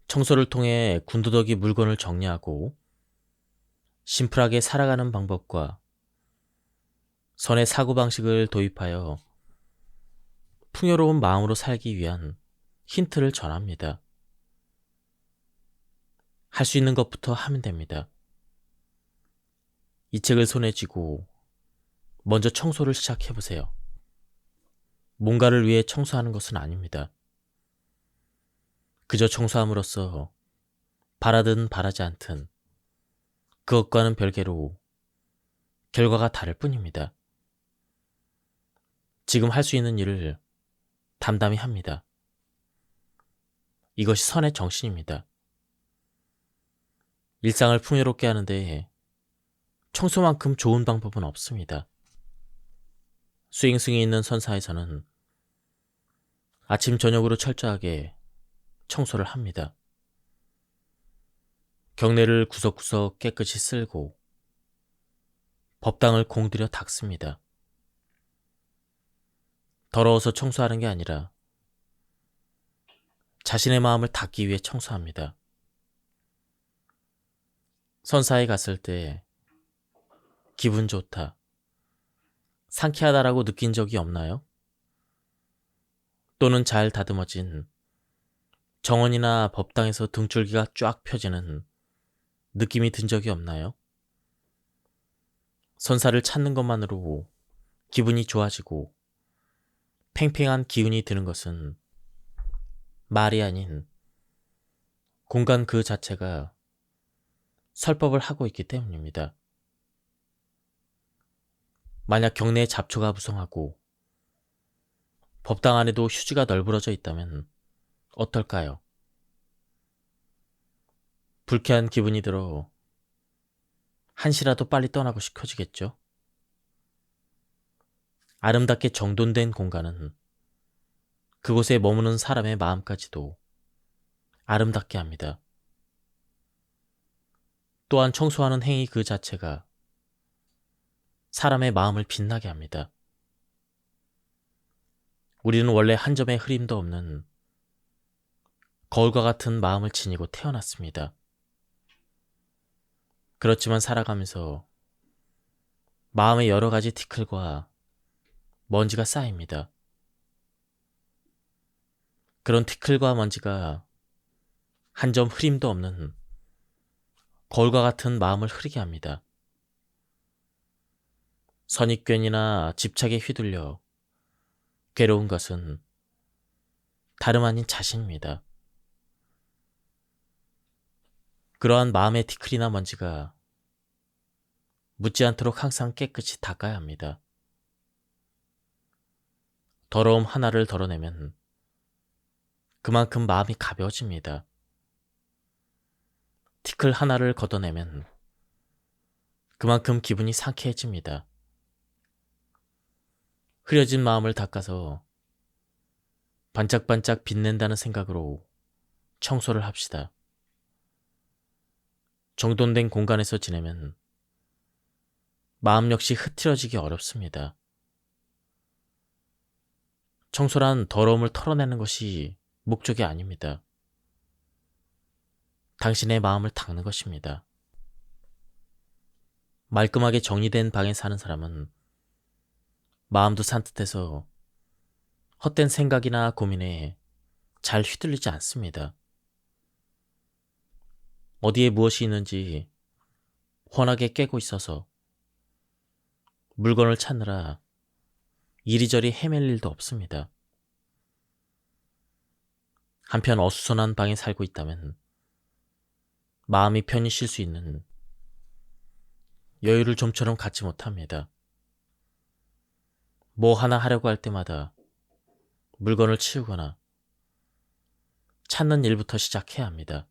청소를 통해 군더더기 물건을 정리하고 심플하게 살아가는 방법과 선의 사고방식을 도입하여 풍요로운 마음으로 살기 위한 힌트를 전합니다. 할 수 있는 것부터 하면 됩니다. 이 책을 손에 쥐고 먼저 청소를 시작해보세요. 뭔가를 위해 청소하는 것은 아닙니다. 그저 청소함으로써 바라든 바라지 않든 그것과는 별개로 결과가 다를 뿐입니다. 지금 할 수 있는 일을 담담히 합니다. 이것이 선의 정신입니다. 일상을 풍요롭게 하는데 청소만큼 좋은 방법은 없습니다. 스윙스윙이 있는 선사에서는 아침 저녁으로 철저하게 청소를 합니다. 경내를 구석구석 깨끗이 쓸고 법당을 공들여 닦습니다. 더러워서 청소하는 게 아니라 자신의 마음을 닦기 위해 청소합니다. 선사에 갔을 때 기분 좋다, 상쾌하다라고 느낀 적이 없나요? 또는 잘 다듬어진 정원이나 법당에서 등줄기가 쫙 펴지는 느낌이 든 적이 없나요? 선사를 찾는 것만으로 기분이 좋아지고 팽팽한 기운이 드는 것은 말이 아닌 공간 그 자체가 설법을 하고 있기 때문입니다. 만약 경내에 잡초가 무성하고 법당 안에도 휴지가 널브러져 있다면 어떨까요? 불쾌한 기분이 들어 한시라도 빨리 떠나고 싶어지겠죠? 아름답게 정돈된 공간은 그곳에 머무는 사람의 마음까지도 아름답게 합니다. 또한 청소하는 행위 그 자체가 사람의 마음을 빛나게 합니다. 우리는 원래 한 점의 흐림도 없는 거울과 같은 마음을 지니고 태어났습니다. 그렇지만 살아가면서 마음에 여러 가지 티끌과 먼지가 쌓입니다. 그런 티끌과 먼지가 한 점 흐림도 없는 거울과 같은 마음을 흐리게 합니다. 선입견이나 집착에 휘둘려 괴로운 것은 다름 아닌 자신입니다. 그러한 마음의 티끌이나 먼지가 묻지 않도록 항상 깨끗이 닦아야 합니다. 더러움 하나를 덜어내면 그만큼 마음이 가벼워집니다. 티끌 하나를 걷어내면 그만큼 기분이 상쾌해집니다. 흐려진 마음을 닦아서 반짝반짝 빛낸다는 생각으로 청소를 합시다. 정돈된 공간에서 지내면 마음 역시 흐트러지기 어렵습니다. 청소란 더러움을 털어내는 것이 목적이 아닙니다. 당신의 마음을 닦는 것입니다. 말끔하게 정리된 방에 사는 사람은 마음도 산뜻해서 헛된 생각이나 고민에 잘 휘둘리지 않습니다. 어디에 무엇이 있는지 훤하게 깨고 있어서 물건을 찾느라 이리저리 헤맬 일도 없습니다. 한편 어수선한 방에 살고 있다면 마음이 편히 쉴 수 있는 여유를 좀처럼 갖지 못합니다. 뭐 하나 하려고 할 때마다 물건을 치우거나 찾는 일부터 시작해야 합니다.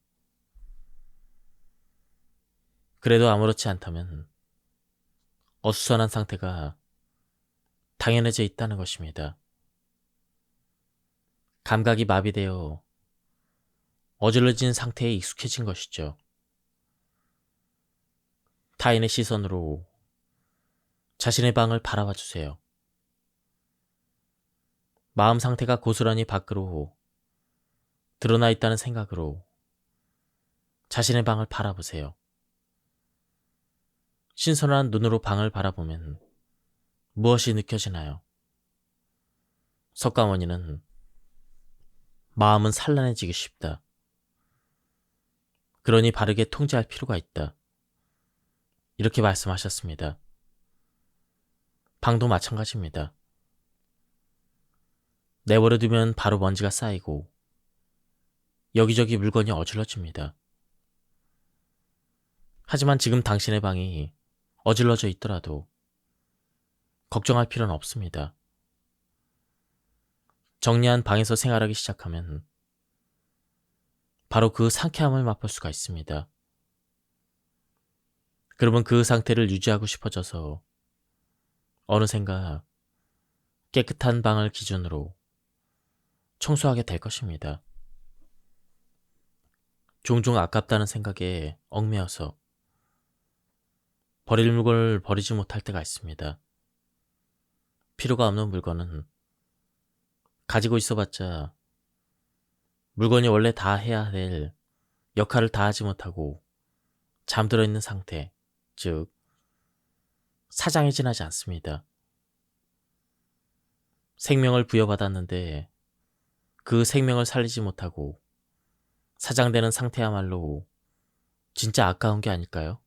그래도 아무렇지 않다면 어수선한 상태가 당연해져 있다는 것입니다. 감각이 마비되어 어질러진 상태에 익숙해진 것이죠. 타인의 시선으로 자신의 방을 바라봐 주세요. 마음 상태가 고스란히 밖으로 드러나 있다는 생각으로 자신의 방을 바라보세요. 신선한 눈으로 방을 바라보면 무엇이 느껴지나요? 석가모니는 마음은 산란해지기 쉽다. 그러니 바르게 통제할 필요가 있다. 이렇게 말씀하셨습니다. 방도 마찬가지입니다. 내버려두면 바로 먼지가 쌓이고 여기저기 물건이 어질러집니다. 하지만 지금 당신의 방이 어질러져 있더라도 걱정할 필요는 없습니다. 정리한 방에서 생활하기 시작하면 바로 그 상쾌함을 맛볼 수가 있습니다. 그러면 그 상태를 유지하고 싶어져서 어느샌가 깨끗한 방을 기준으로 청소하게 될 것입니다. 종종 아깝다는 생각에 얽매여서 버릴 물건을 버리지 못할 때가 있습니다. 필요가 없는 물건은 가지고 있어봤자 물건이 원래 다 해야 될 역할을 다 하지 못하고 잠들어 있는 상태, 즉 사장에 지나지 않습니다. 생명을 부여받았는데 그 생명을 살리지 못하고 사장되는 상태야말로 진짜 아까운 게 아닐까요?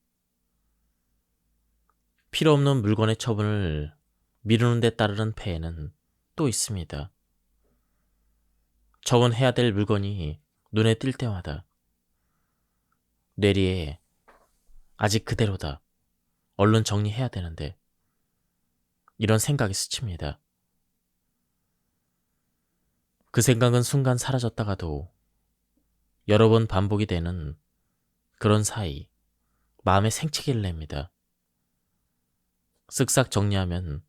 필요 없는 물건의 처분을 미루는 데 따르는 폐해는 또 있습니다. 처분해야 될 물건이 눈에 띌 때마다 뇌리에 아직 그대로다. 얼른 정리해야 되는데 이런 생각이 스칩니다. 그 생각은 순간 사라졌다가도 여러 번 반복이 되는 그런 사이 마음에 생치기를 냅니다. 쓱싹 정리하면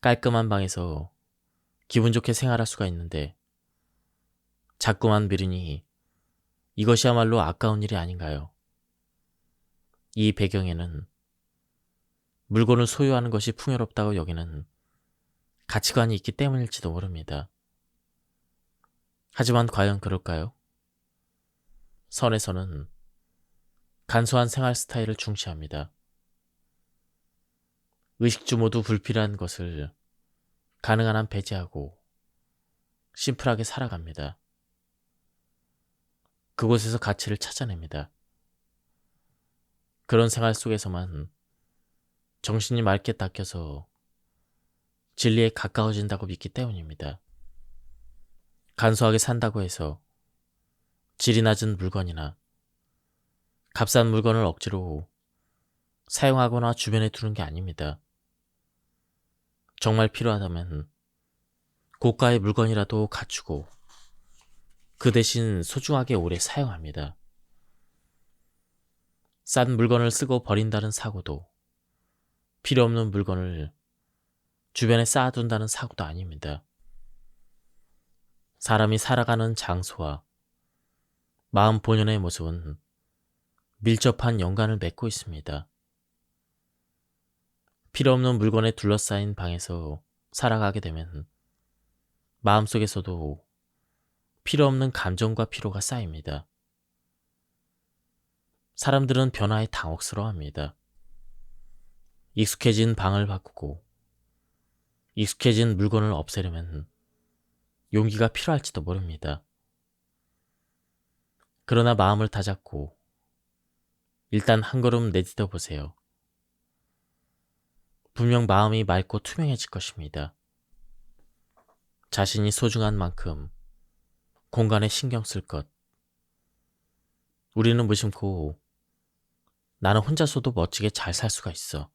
깔끔한 방에서 기분 좋게 생활할 수가 있는데 자꾸만 미루니 이것이야말로 아까운 일이 아닌가요? 이 배경에는 물건을 소유하는 것이 풍요롭다고 여기는 가치관이 있기 때문일지도 모릅니다. 하지만 과연 그럴까요? 선에서는 간소한 생활 스타일을 중시합니다. 의식주 모두 불필요한 것을 가능한 한 배제하고 심플하게 살아갑니다. 그곳에서 가치를 찾아냅니다. 그런 생활 속에서만 정신이 맑게 닦여서 진리에 가까워진다고 믿기 때문입니다. 간소하게 산다고 해서 질이 낮은 물건이나 값싼 물건을 억지로 사용하거나 주변에 두는 게 아닙니다. 정말 필요하다면 고가의 물건이라도 갖추고 그 대신 소중하게 오래 사용합니다. 싼 물건을 쓰고 버린다는 사고도 필요 없는 물건을 주변에 쌓아둔다는 사고도 아닙니다. 사람이 살아가는 장소와 마음 본연의 모습은 밀접한 연관을 맺고 있습니다. 필요 없는 물건에 둘러싸인 방에서 살아가게 되면 마음속에서도 필요 없는 감정과 피로가 쌓입니다. 사람들은 변화에 당혹스러워합니다. 익숙해진 방을 바꾸고 익숙해진 물건을 없애려면 용기가 필요할지도 모릅니다. 그러나 마음을 다잡고 일단 한 걸음 내딛어 보세요. 분명 마음이 맑고 투명해질 것입니다. 자신이 소중한 만큼 공간에 신경 쓸 것, 우리는 무심코 나는 혼자서도 멋지게 잘 살 수가 있어.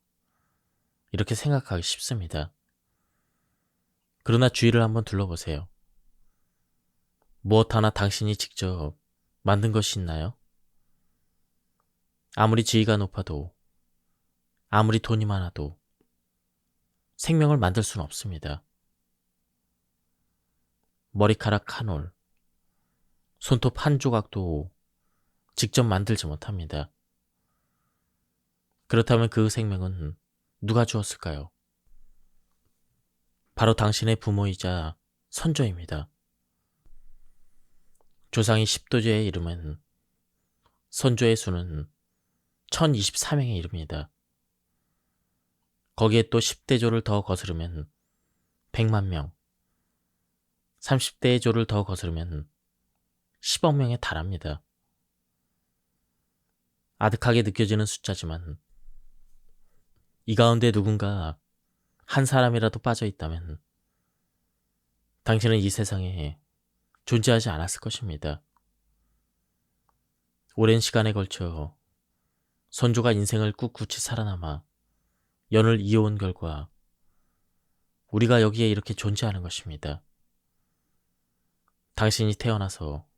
이렇게 생각하기 쉽습니다. 그러나 주위를 한번 둘러보세요. 무엇 하나 당신이 직접 만든 것이 있나요? 아무리 지위가 높아도, 아무리 돈이 많아도 생명을 만들 수는 없습니다. 머리카락 한 올, 손톱 한 조각도 직접 만들지 못합니다. 그렇다면 그 생명은 누가 주었을까요? 바로 당신의 부모이자 선조입니다. 조상이 10도제에 이르면 선조의 수는 1024명에 이릅니다. 거기에 또 10대 조를 더 거스르면 100만 명, 30대의 조를 더 거스르면 10억 명에 달합니다. 아득하게 느껴지는 숫자지만 이 가운데 누군가 한 사람이라도 빠져 있다면 당신은 이 세상에 존재하지 않았을 것입니다. 오랜 시간에 걸쳐 선조가 인생을 꿋꿋이 살아남아 연을 이어온 결과 우리가 여기에 이렇게 존재하는 것입니다. 당신이 태어나서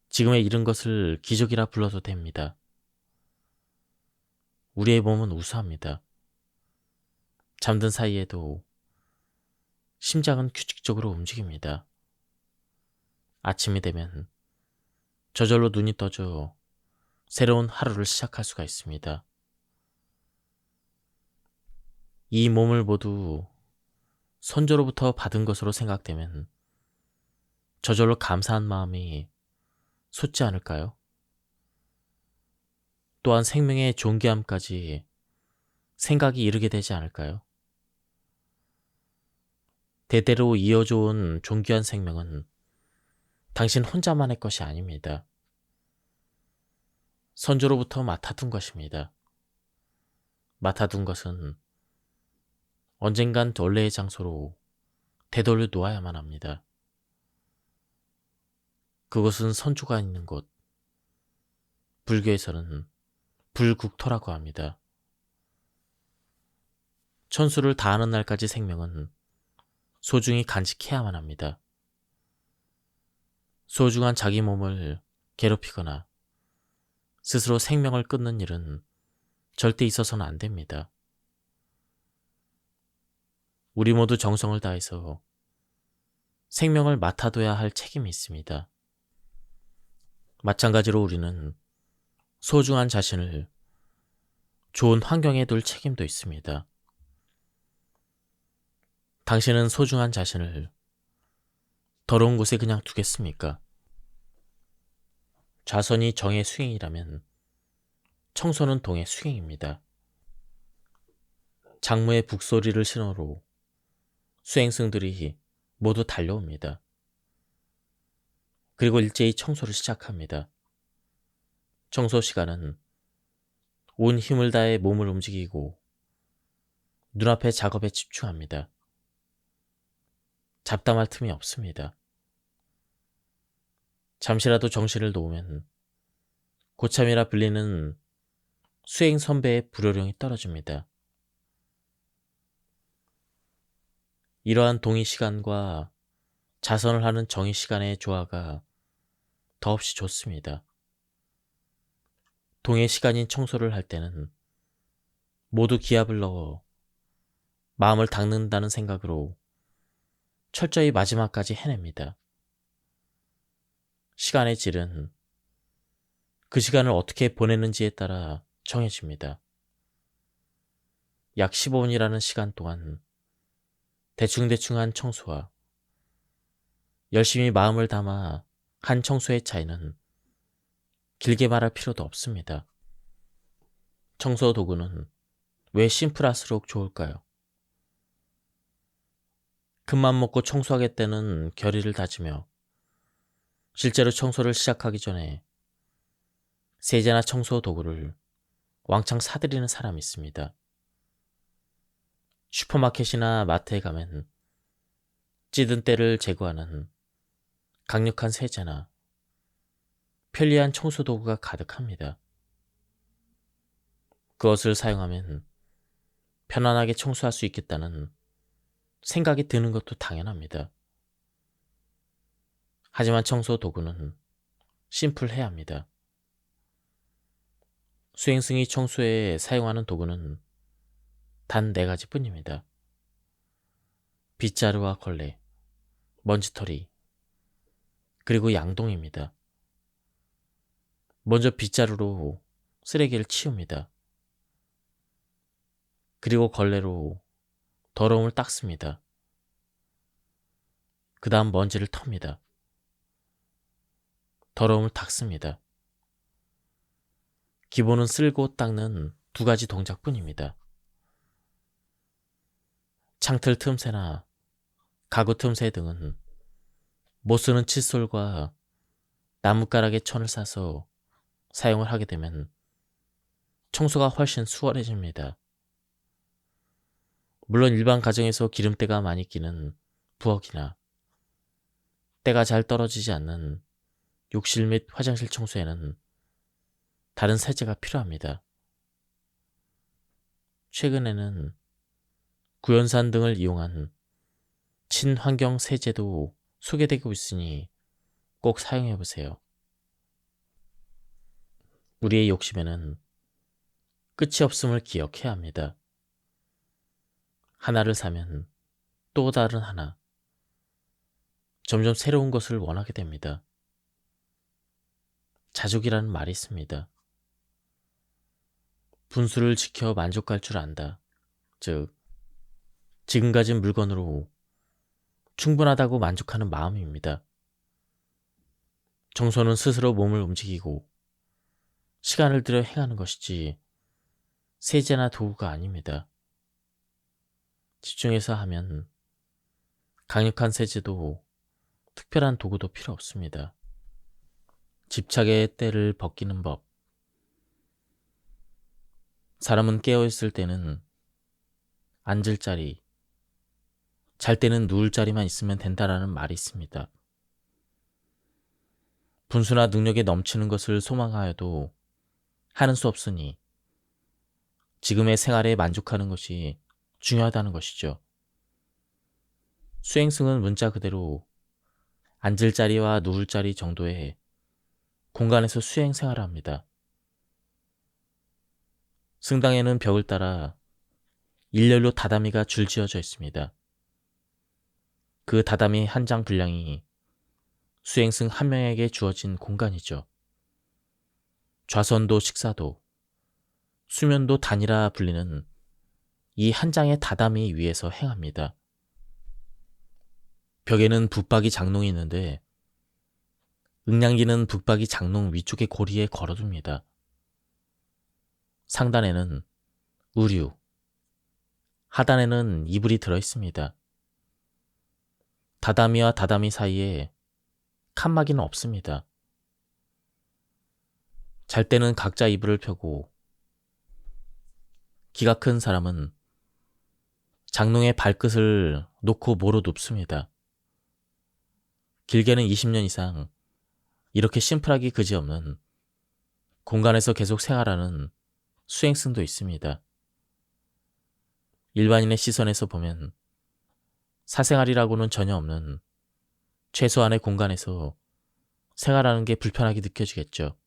지금에 이른 것을 기적이라 불러도 됩니다. 우리의 몸은 우수합니다. 잠든 사이에도 심장은 규칙적으로 움직입니다. 아침이 되면 저절로 눈이 떠져 새로운 하루를 시작할 수가 있습니다. 이 몸을 모두 선조로부터 받은 것으로 생각되면 저절로 감사한 마음이 솟지 않을까요? 또한 생명의 존귀함까지 생각이 이르게 되지 않을까요? 대대로 이어져 온 존귀한 생명은 당신 혼자만의 것이 아닙니다. 선조로부터 맡아둔 것입니다. 맡아둔 것은 언젠간 원래의 장소로 되돌려 놓아야만 합니다. 그것은 선조가 있는 곳, 불교에서는 불국토라고 합니다. 천수를 다하는 날까지 생명은 소중히 간직해야만 합니다. 소중한 자기 몸을 괴롭히거나 스스로 생명을 끊는 일은 절대 있어서는 안 됩니다. 우리 모두 정성을 다해서 생명을 맡아둬야 할 책임이 있습니다. 마찬가지로 우리는 소중한 자신을 좋은 환경에 둘 책임도 있습니다. 당신은 소중한 자신을 더러운 곳에 그냥 두겠습니까? 좌선이 정의 수행이라면 청소는 동의 수행입니다. 장무의 북소리를 신호로 수행승들이 모두 달려옵니다. 그리고 일제히 청소를 시작합니다. 청소 시간은 온 힘을 다해 몸을 움직이고 눈앞의 작업에 집중합니다. 잡담할 틈이 없습니다. 잠시라도 정신을 놓으면 고참이라 불리는 수행 선배의 불효령이 떨어집니다. 이러한 동의 시간과 자선을 하는 정의 시간의 조화가 더없이 좋습니다. 동의 시간인 청소를 할 때는 모두 기합을 넣어 마음을 닦는다는 생각으로 철저히 마지막까지 해냅니다. 시간의 질은 그 시간을 어떻게 보내는지에 따라 정해집니다. 약 15분이라는 시간 동안 대충대충 한 청소와 열심히 마음을 담아 한 청소의 차이는 길게 말할 필요도 없습니다. 청소 도구는 왜 심플할수록 좋을까요? 큰맘 먹고 청소하겠다는 결의를 다지며 실제로 청소를 시작하기 전에 세제나 청소 도구를 왕창 사들이는 사람이 있습니다. 슈퍼마켓이나 마트에 가면 찌든 때를 제거하는 강력한 세제나 편리한 청소 도구가 가득합니다. 그것을 사용하면 편안하게 청소할 수 있겠다는 생각이 드는 것도 당연합니다. 하지만 청소 도구는 심플해야 합니다. 수행승이 청소에 사용하는 도구는 단 4가지 뿐입니다. 빗자루와 걸레, 먼지털이, 그리고 양동입니다. 먼저 빗자루로 쓰레기를 치웁니다. 그리고 걸레로 더러움을 닦습니다. 그 다음 먼지를 텁니다. 더러움을 닦습니다. 기본은 쓸고 닦는 2가지 동작뿐입니다. 창틀 틈새나 가구 틈새 등은 못쓰는 칫솔과 나뭇가락에 천을 싸서 사용을 하게 되면 청소가 훨씬 수월해집니다. 물론 일반 가정에서 기름때가 많이 끼는 부엌이나 때가 잘 떨어지지 않는 욕실 및 화장실 청소에는 다른 세제가 필요합니다. 최근에는 구연산 등을 이용한 친환경 세제도 소개되고 있으니 꼭 사용해보세요. 우리의 욕심에는 끝이 없음을 기억해야 합니다. 하나를 사면 또 다른 하나, 점점 새로운 것을 원하게 됩니다. 자족이라는 말이 있습니다. 분수를 지켜 만족할 줄 안다. 즉, 지금 가진 물건으로 충분하다고 만족하는 마음입니다. 청소는 스스로 몸을 움직이고 시간을 들여 행하는 것이지 세제나 도구가 아닙니다. 집중해서 하면 강력한 세제도 특별한 도구도 필요 없습니다. 집착의 때를 벗기는 법. 사람은 깨어있을 때는 앉을 자리, 잘 때는 누울 자리만 있으면 된다라는 말이 있습니다. 분수나 능력에 넘치는 것을 소망하여도 하는 수 없으니 지금의 생활에 만족하는 것이 중요하다는 것이죠. 수행승은 문자 그대로 앉을 자리와 누울 자리 정도의 공간에서 수행 생활을 합니다. 승당에는 벽을 따라 일렬로 다다미가 줄지어져 있습니다. 그 다다미 한 장 분량이 수행승 한 명에게 주어진 공간이죠. 좌선도 식사도, 수면도 단이라 불리는 이 한 장의 다다미 위에서 행합니다. 벽에는 붙박이 장롱이 있는데 응량기는 붙박이 장롱 위쪽의 고리에 걸어둡니다. 상단에는 의류, 하단에는 이불이 들어있습니다. 다다미와 다다미 사이에 칸막이는 없습니다. 잘 때는 각자 이불을 펴고 키가 큰 사람은 장롱에 발끝을 놓고 모로 눕습니다. 길게는 20년 이상 이렇게 심플하기 그지없는 공간에서 계속 생활하는 수행승도 있습니다. 일반인의 시선에서 보면 사생활이라고는 전혀 없는 최소한의 공간에서 생활하는 게 불편하게 느껴지겠죠.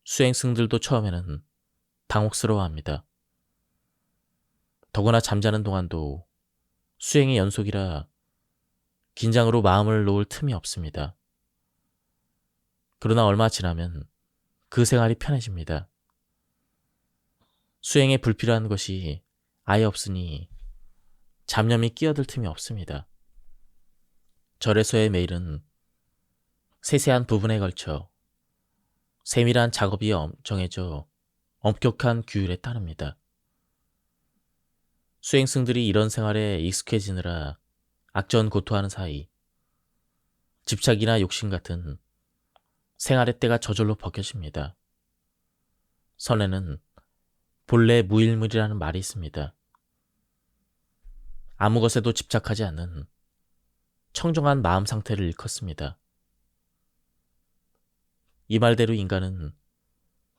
수행승들도 처음에는 당혹스러워합니다. 더구나 잠자는 동안도 수행의 연속이라 긴장으로 마음을 놓을 틈이 없습니다. 그러나 얼마 지나면 그 생활이 편해집니다. 수행에 불필요한 것이 아예 없으니 잡념이 끼어들 틈이 없습니다. 절에서의 매일은 세세한 부분에 걸쳐 세밀한 작업이 정해져 엄격한 규율에 따릅니다. 수행승들이 이런 생활에 익숙해지느라 악전고투하는 사이 집착이나 욕심 같은 생활의 때가 저절로 벗겨집니다. 선에는 본래 무일물이라는 말이 있습니다. 아무 것에도 집착하지 않는 청정한 마음 상태를 일컫습니다. 이 말대로 인간은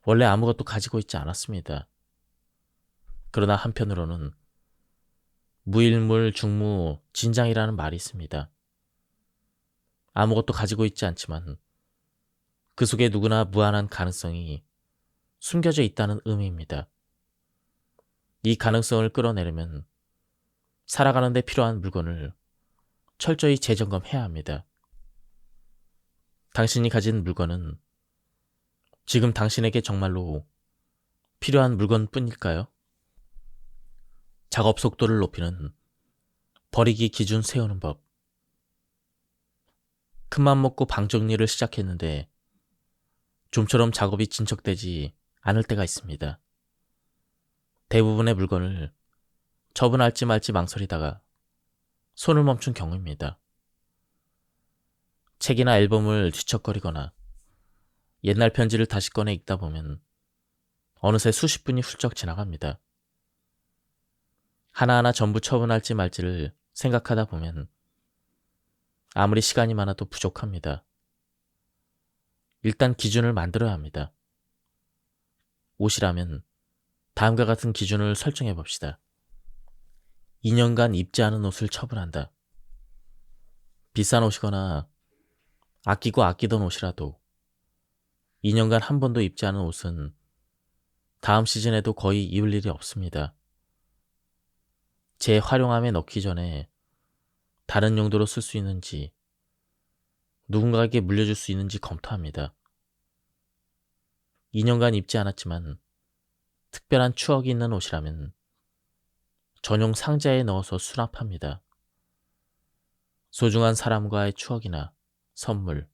원래 아무것도 가지고 있지 않았습니다. 그러나 한편으로는 무일물 중무 진장이라는 말이 있습니다. 아무것도 가지고 있지 않지만 그 속에 누구나 무한한 가능성이 숨겨져 있다는 의미입니다. 이 가능성을 끌어내려면 살아가는 데 필요한 물건을 철저히 재점검해야 합니다. 당신이 가진 물건은 지금 당신에게 정말로 필요한 물건뿐일까요? 작업 속도를 높이는 버리기 기준 세우는 법. 큰맘 먹고 방 정리를 시작했는데 좀처럼 작업이 진척되지 않을 때가 있습니다. 대부분의 물건을 처분할지 말지 망설이다가 손을 멈춘 경우입니다. 책이나 앨범을 뒤척거리거나 옛날 편지를 다시 꺼내 읽다 보면 어느새 수십 분이 훌쩍 지나갑니다. 하나하나 전부 처분할지 말지를 생각하다 보면 아무리 시간이 많아도 부족합니다. 일단 기준을 만들어야 합니다. 옷이라면 다음과 같은 기준을 설정해 봅시다. 2년간 입지 않은 옷을 처분한다. 비싼 옷이거나 아끼고 아끼던 옷이라도 2년간 한 번도 입지 않은 옷은 다음 시즌에도 거의 입을 일이 없습니다. 재활용함에 넣기 전에 다른 용도로 쓸 수 있는지 누군가에게 물려줄 수 있는지 검토합니다. 2년간 입지 않았지만 특별한 추억이 있는 옷이라면 전용 상자에 넣어서 수납합니다. 소중한 사람과의 추억이나 선물,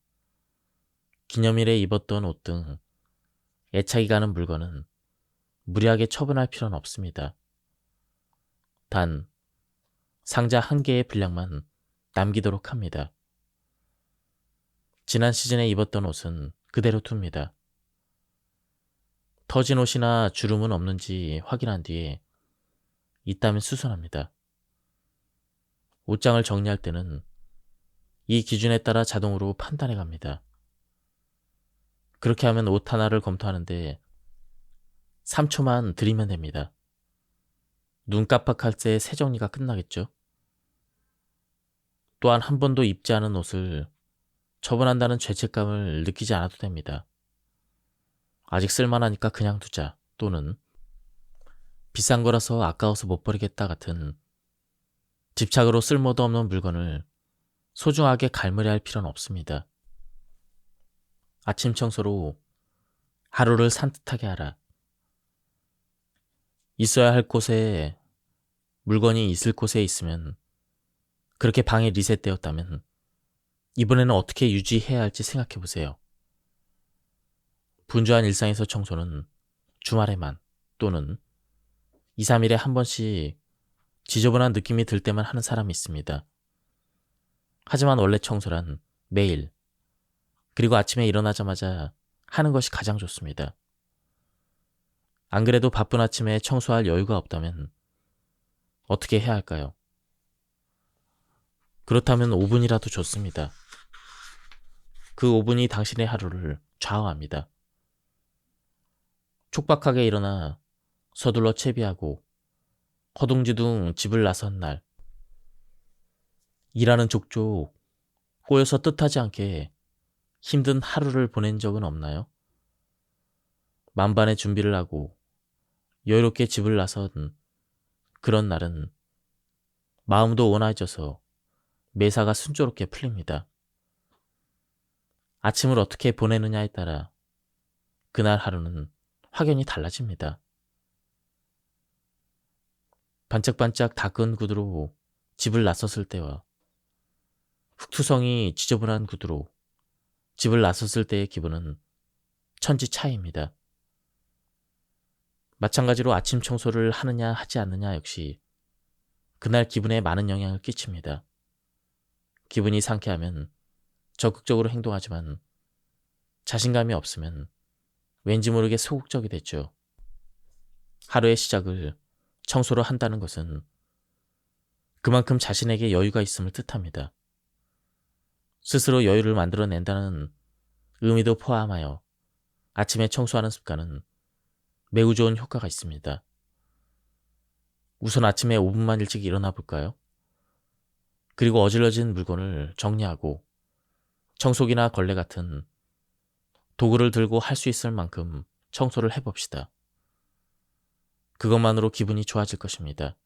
기념일에 입었던 옷 등 애착이 가는 물건은 무리하게 처분할 필요는 없습니다. 단, 상자 한 개의 분량만 남기도록 합니다. 지난 시즌에 입었던 옷은 그대로 둡니다. 터진 옷이나 주름은 없는지 확인한 뒤에 있다면 수선합니다. 옷장을 정리할 때는 이 기준에 따라 자동으로 판단해 갑니다. 그렇게 하면 옷 하나를 검토하는데 3초만 들이면 됩니다. 눈 깜빡할 새 정리가 끝나겠죠. 또한 한 번도 입지 않은 옷을 처분한다는 죄책감을 느끼지 않아도 됩니다. 아직 쓸만하니까 그냥 두자, 또는 비싼 거라서 아까워서 못 버리겠다 같은 집착으로 쓸모도 없는 물건을 소중하게 갈무리 할 필요는 없습니다. 아침 청소로 하루를 산뜻하게 하라. 있어야 할 곳에 물건이 있을 곳에 있으면 그렇게 방이 리셋되었다면 이번에는 어떻게 유지해야 할지 생각해 보세요. 분주한 일상에서 청소는 주말에만 또는 2, 3일에 한 번씩 지저분한 느낌이 들 때만 하는 사람이 있습니다. 하지만 원래 청소란 매일, 그리고 아침에 일어나자마자 하는 것이 가장 좋습니다. 안 그래도 바쁜 아침에 청소할 여유가 없다면 어떻게 해야 할까요? 그렇다면 5분이라도 좋습니다. 그 5분이 당신의 하루를 좌우합니다. 촉박하게 일어나 서둘러 채비하고 허둥지둥 집을 나선 날, 일하는 족족 꼬여서 뜻하지 않게 힘든 하루를 보낸 적은 없나요? 만반의 준비를 하고 여유롭게 집을 나선 그런 날은 마음도 온화해져서 매사가 순조롭게 풀립니다. 아침을 어떻게 보내느냐에 따라 그날 하루는 확연히 달라집니다. 반짝반짝 닦은 구두로 집을 나섰을 때와 흙투성이 지저분한 구두로 집을 나섰을 때의 기분은 천지 차이입니다. 마찬가지로 아침 청소를 하느냐 하지 않느냐 역시 그날 기분에 많은 영향을 끼칩니다. 기분이 상쾌하면 적극적으로 행동하지만 자신감이 없으면 왠지 모르게 소극적이 됐죠. 하루의 시작을 청소로 한다는 것은 그만큼 자신에게 여유가 있음을 뜻합니다. 스스로 여유를 만들어낸다는 의미도 포함하여 아침에 청소하는 습관은 매우 좋은 효과가 있습니다. 우선 아침에 5분만 일찍 일어나 볼까요? 그리고 어질러진 물건을 정리하고 청소기나 걸레 같은 도구를 들고 할 수 있을 만큼 청소를 해봅시다. 그것만으로 기분이 좋아질 것입니다.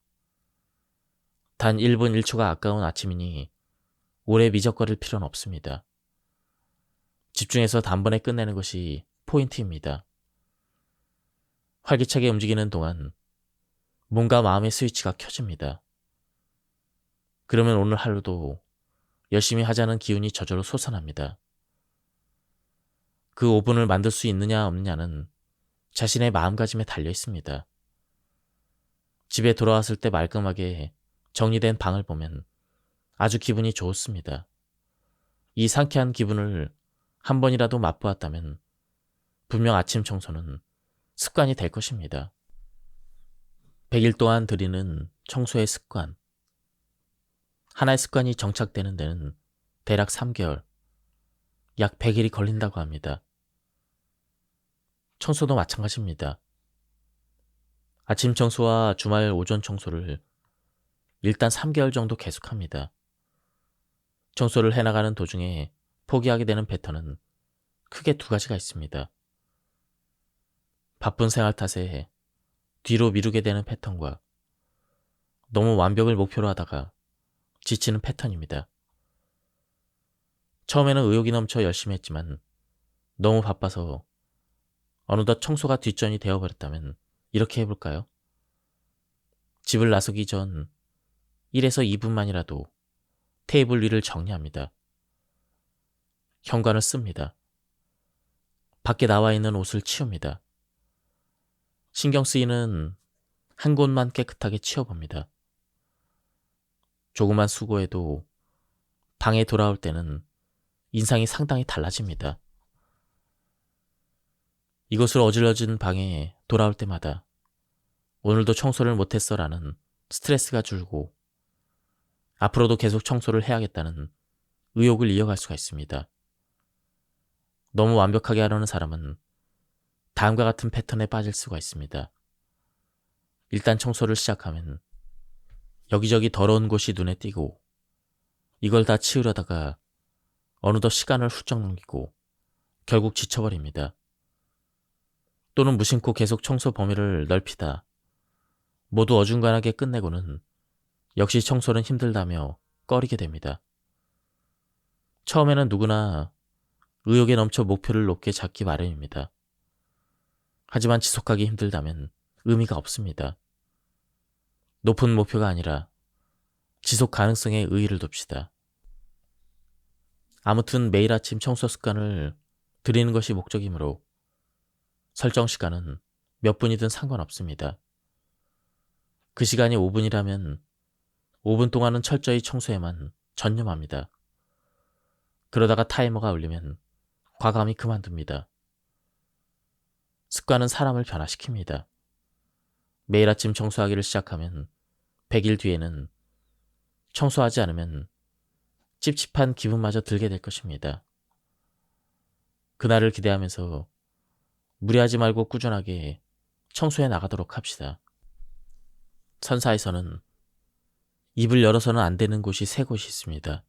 단 1분 1초가 아까운 아침이니 오래 미적거릴 필요는 없습니다. 집중해서 단번에 끝내는 것이 포인트입니다. 활기차게 움직이는 동안 뭔가 마음의 스위치가 켜집니다. 그러면 오늘 하루도 열심히 하자는 기운이 저절로 솟아납니다. 그 5분을 만들 수 있느냐 없느냐는 자신의 마음가짐에 달려 있습니다. 집에 돌아왔을 때 말끔하게 정리된 방을 보면 아주 기분이 좋습니다. 이 상쾌한 기분을 한 번이라도 맛보았다면 분명 아침 청소는 습관이 될 것입니다. 100일 동안 들이는 청소의 습관. 하나의 습관이 정착되는 데는 대략 3개월, 약 100일이 걸린다고 합니다. 청소도 마찬가지입니다. 아침 청소와 주말 오전 청소를 일단 3개월 정도 계속합니다. 청소를 해나가는 도중에 포기하게 되는 패턴은 크게 두 가지가 있습니다. 바쁜 생활 탓에 뒤로 미루게 되는 패턴과 너무 완벽을 목표로 하다가 지치는 패턴입니다. 처음에는 의욕이 넘쳐 열심히 했지만 너무 바빠서 어느덧 청소가 뒷전이 되어버렸다면 이렇게 해볼까요? 집을 나서기 전 1에서 2분만이라도 테이블 위를 정리합니다. 현관을 씁니다. 밖에 나와 있는 옷을 치웁니다. 신경 쓰이는 한 곳만 깨끗하게 치워봅니다. 조그만 수고에도 방에 돌아올 때는 인상이 상당히 달라집니다. 이것을 어질러진 방에 돌아올 때마다 오늘도 청소를 못했어 라는 스트레스가 줄고 앞으로도 계속 청소를 해야겠다는 의욕을 이어갈 수가 있습니다. 너무 완벽하게 하려는 사람은 다음과 같은 패턴에 빠질 수가 있습니다. 일단 청소를 시작하면 여기저기 더러운 곳이 눈에 띄고 이걸 다 치우려다가 어느덧 시간을 훌쩍 넘기고 결국 지쳐버립니다. 또는 무심코 계속 청소 범위를 넓히다 모두 어중간하게 끝내고는 역시 청소는 힘들다며 꺼리게 됩니다. 처음에는 누구나 의욕에 넘쳐 목표를 높게 잡기 마련입니다. 하지만 지속하기 힘들다면 의미가 없습니다. 높은 목표가 아니라 지속 가능성에 의의를 둡시다. 아무튼 매일 아침 청소 습관을 들이는 것이 목적이므로 설정 시간은 몇 분이든 상관없습니다. 그 시간이 5분이라면 5분 동안은 철저히 청소에만 전념합니다. 그러다가 타이머가 울리면 과감히 그만둡니다. 습관은 사람을 변화시킵니다. 매일 아침 청소하기를 시작하면 100일 뒤에는 청소하지 않으면 찝찝한 기분마저 들게 될 것입니다. 그날을 기대하면서 무리하지 말고 꾸준하게 청소해 나가도록 합시다. 선사에서는 입을 열어서는 안 되는 곳이 3곳이 있습니다.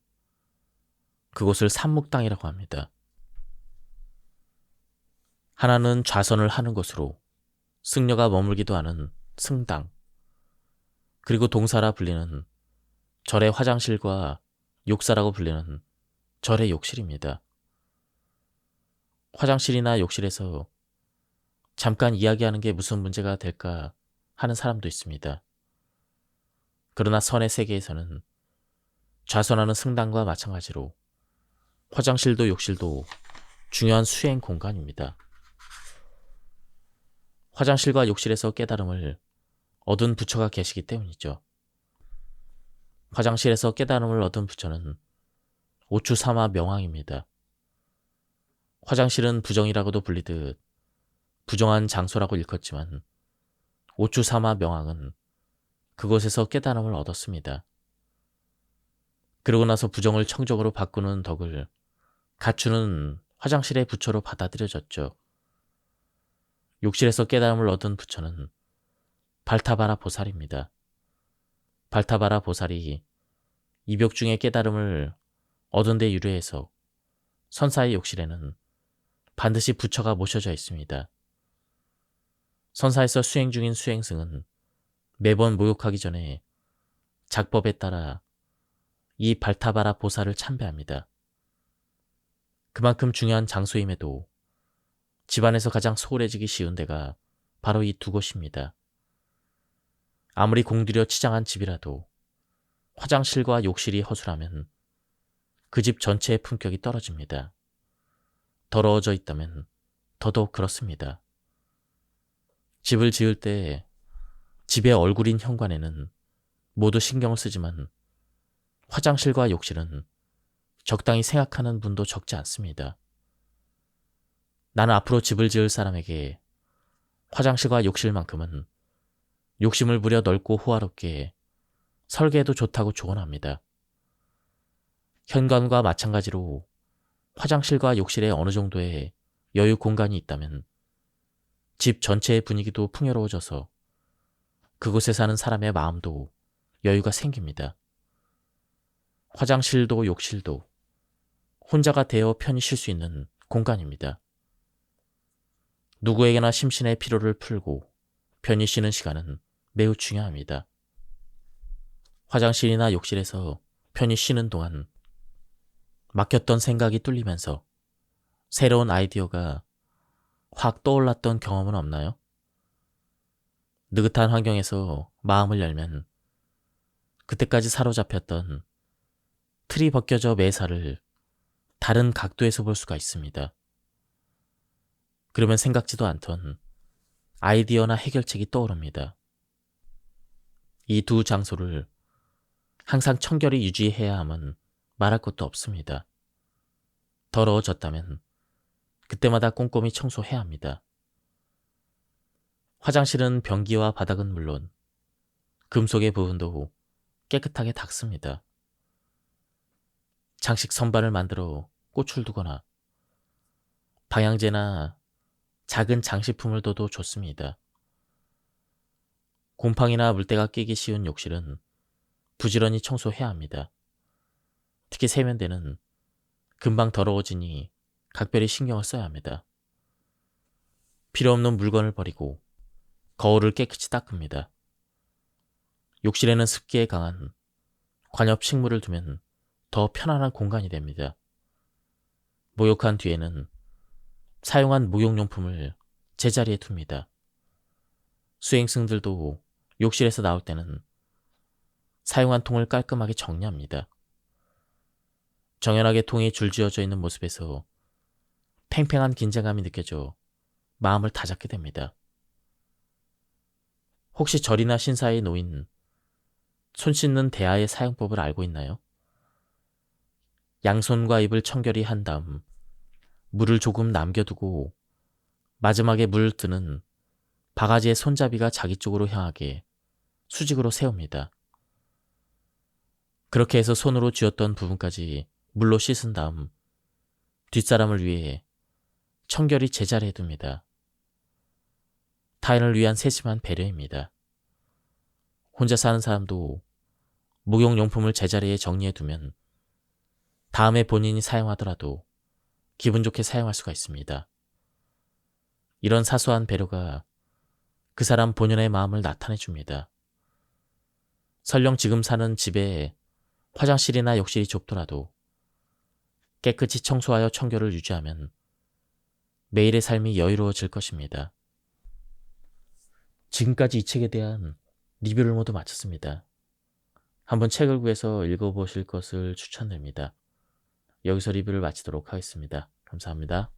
그곳을 산목당이라고 합니다. 하나는 좌선을 하는 곳으로 승려가 머물기도 하는 승당, 그리고 동사라 불리는 절의 화장실과 욕사라고 불리는 절의 욕실입니다. 화장실이나 욕실에서 잠깐 이야기하는 게 무슨 문제가 될까 하는 사람도 있습니다. 그러나 선의 세계에서는 좌선하는 승당과 마찬가지로 화장실도 욕실도 중요한 수행 공간입니다. 화장실과 욕실에서 깨달음을 얻은 부처가 계시기 때문이죠. 화장실에서 깨달음을 얻은 부처는 오추사마 명왕입니다. 화장실은 부정이라고도 불리듯 부정한 장소라고 일컫지만 오추사마 명왕은 그곳에서 깨달음을 얻었습니다. 그러고 나서 부정을 청정으로 바꾸는 덕을 갖추는 화장실의 부처로 받아들여졌죠. 욕실에서 깨달음을 얻은 부처는 발타바라 보살입니다. 발타바라 보살이 이벽 중의 깨달음을 얻은 데 유래해서 선사의 욕실에는 반드시 부처가 모셔져 있습니다. 선사에서 수행 중인 수행승은 매번 모욕하기 전에 작법에 따라 이 발타바라 보살을 참배합니다. 그만큼 중요한 장소임에도 집안에서 가장 소홀해지기 쉬운 데가 바로 이 두 곳입니다. 아무리 공들여 치장한 집이라도 화장실과 욕실이 허술하면 그 집 전체의 품격이 떨어집니다. 더러워져 있다면 더더욱 그렇습니다. 집을 지을 때 집의 얼굴인 현관에는 모두 신경을 쓰지만 화장실과 욕실은 적당히 생각하는 분도 적지 않습니다. 나는 앞으로 집을 지을 사람에게 화장실과 욕실만큼은 욕심을 부려 넓고 호화롭게 설계해도 좋다고 조언합니다. 현관과 마찬가지로 화장실과 욕실에 어느 정도의 여유 공간이 있다면 집 전체의 분위기도 풍요로워져서 그곳에 사는 사람의 마음도 여유가 생깁니다. 화장실도 욕실도 혼자가 되어 편히 쉴 수 있는 공간입니다. 누구에게나 심신의 피로를 풀고 편히 쉬는 시간은 매우 중요합니다. 화장실이나 욕실에서 편히 쉬는 동안 막혔던 생각이 뚫리면서 새로운 아이디어가 확 떠올랐던 경험은 없나요? 느긋한 환경에서 마음을 열면 그때까지 사로잡혔던 틀이 벗겨져 매사를 다른 각도에서 볼 수가 있습니다. 그러면 생각지도 않던 아이디어나 해결책이 떠오릅니다. 이 두 장소를 항상 청결히 유지해야 함은 말할 것도 없습니다. 더러워졌다면 그때마다 꼼꼼히 청소해야 합니다. 화장실은 변기와 바닥은 물론 금속의 부분도 깨끗하게 닦습니다. 장식 선반을 만들어 꽃을 두거나 방향제나 작은 장식품을 둬도 좋습니다. 곰팡이나 물때가 끼기 쉬운 욕실은 부지런히 청소해야 합니다. 특히 세면대는 금방 더러워지니 각별히 신경을 써야 합니다. 필요 없는 물건을 버리고 거울을 깨끗이 닦습니다. 욕실에는 습기에 강한 관엽 식물을 두면 더 편안한 공간이 됩니다. 목욕한 뒤에는 사용한 목욕용품을 제자리에 둡니다. 수행승들도 욕실에서 나올 때는 사용한 통을 깔끔하게 정리합니다. 정연하게 통이 줄지어져 있는 모습에서 팽팽한 긴장감이 느껴져 마음을 다잡게 됩니다. 혹시 절이나 신사에 놓인 손 씻는 대야의 사용법을 알고 있나요? 양손과 입을 청결히 한 다음 물을 조금 남겨두고 마지막에 물을 뜨는 바가지의 손잡이가 자기 쪽으로 향하게 수직으로 세웁니다. 그렇게 해서 손으로 쥐었던 부분까지 물로 씻은 다음 뒷사람을 위해 청결히 제자리에 둡니다. 타인을 위한 세심한 배려입니다. 혼자 사는 사람도 목욕용품을 제자리에 정리해두면 다음에 본인이 사용하더라도 기분 좋게 사용할 수가 있습니다. 이런 사소한 배려가 그 사람 본연의 마음을 나타내줍니다. 설령 지금 사는 집에 화장실이나 욕실이 좁더라도 깨끗이 청소하여 청결을 유지하면 매일의 삶이 여유로워질 것입니다. 지금까지 이 책에 대한 리뷰를 모두 마쳤습니다. 한번 책을 구해서 읽어보실 것을 추천드립니다. 여기서 리뷰를 마치도록 하겠습니다. 감사합니다.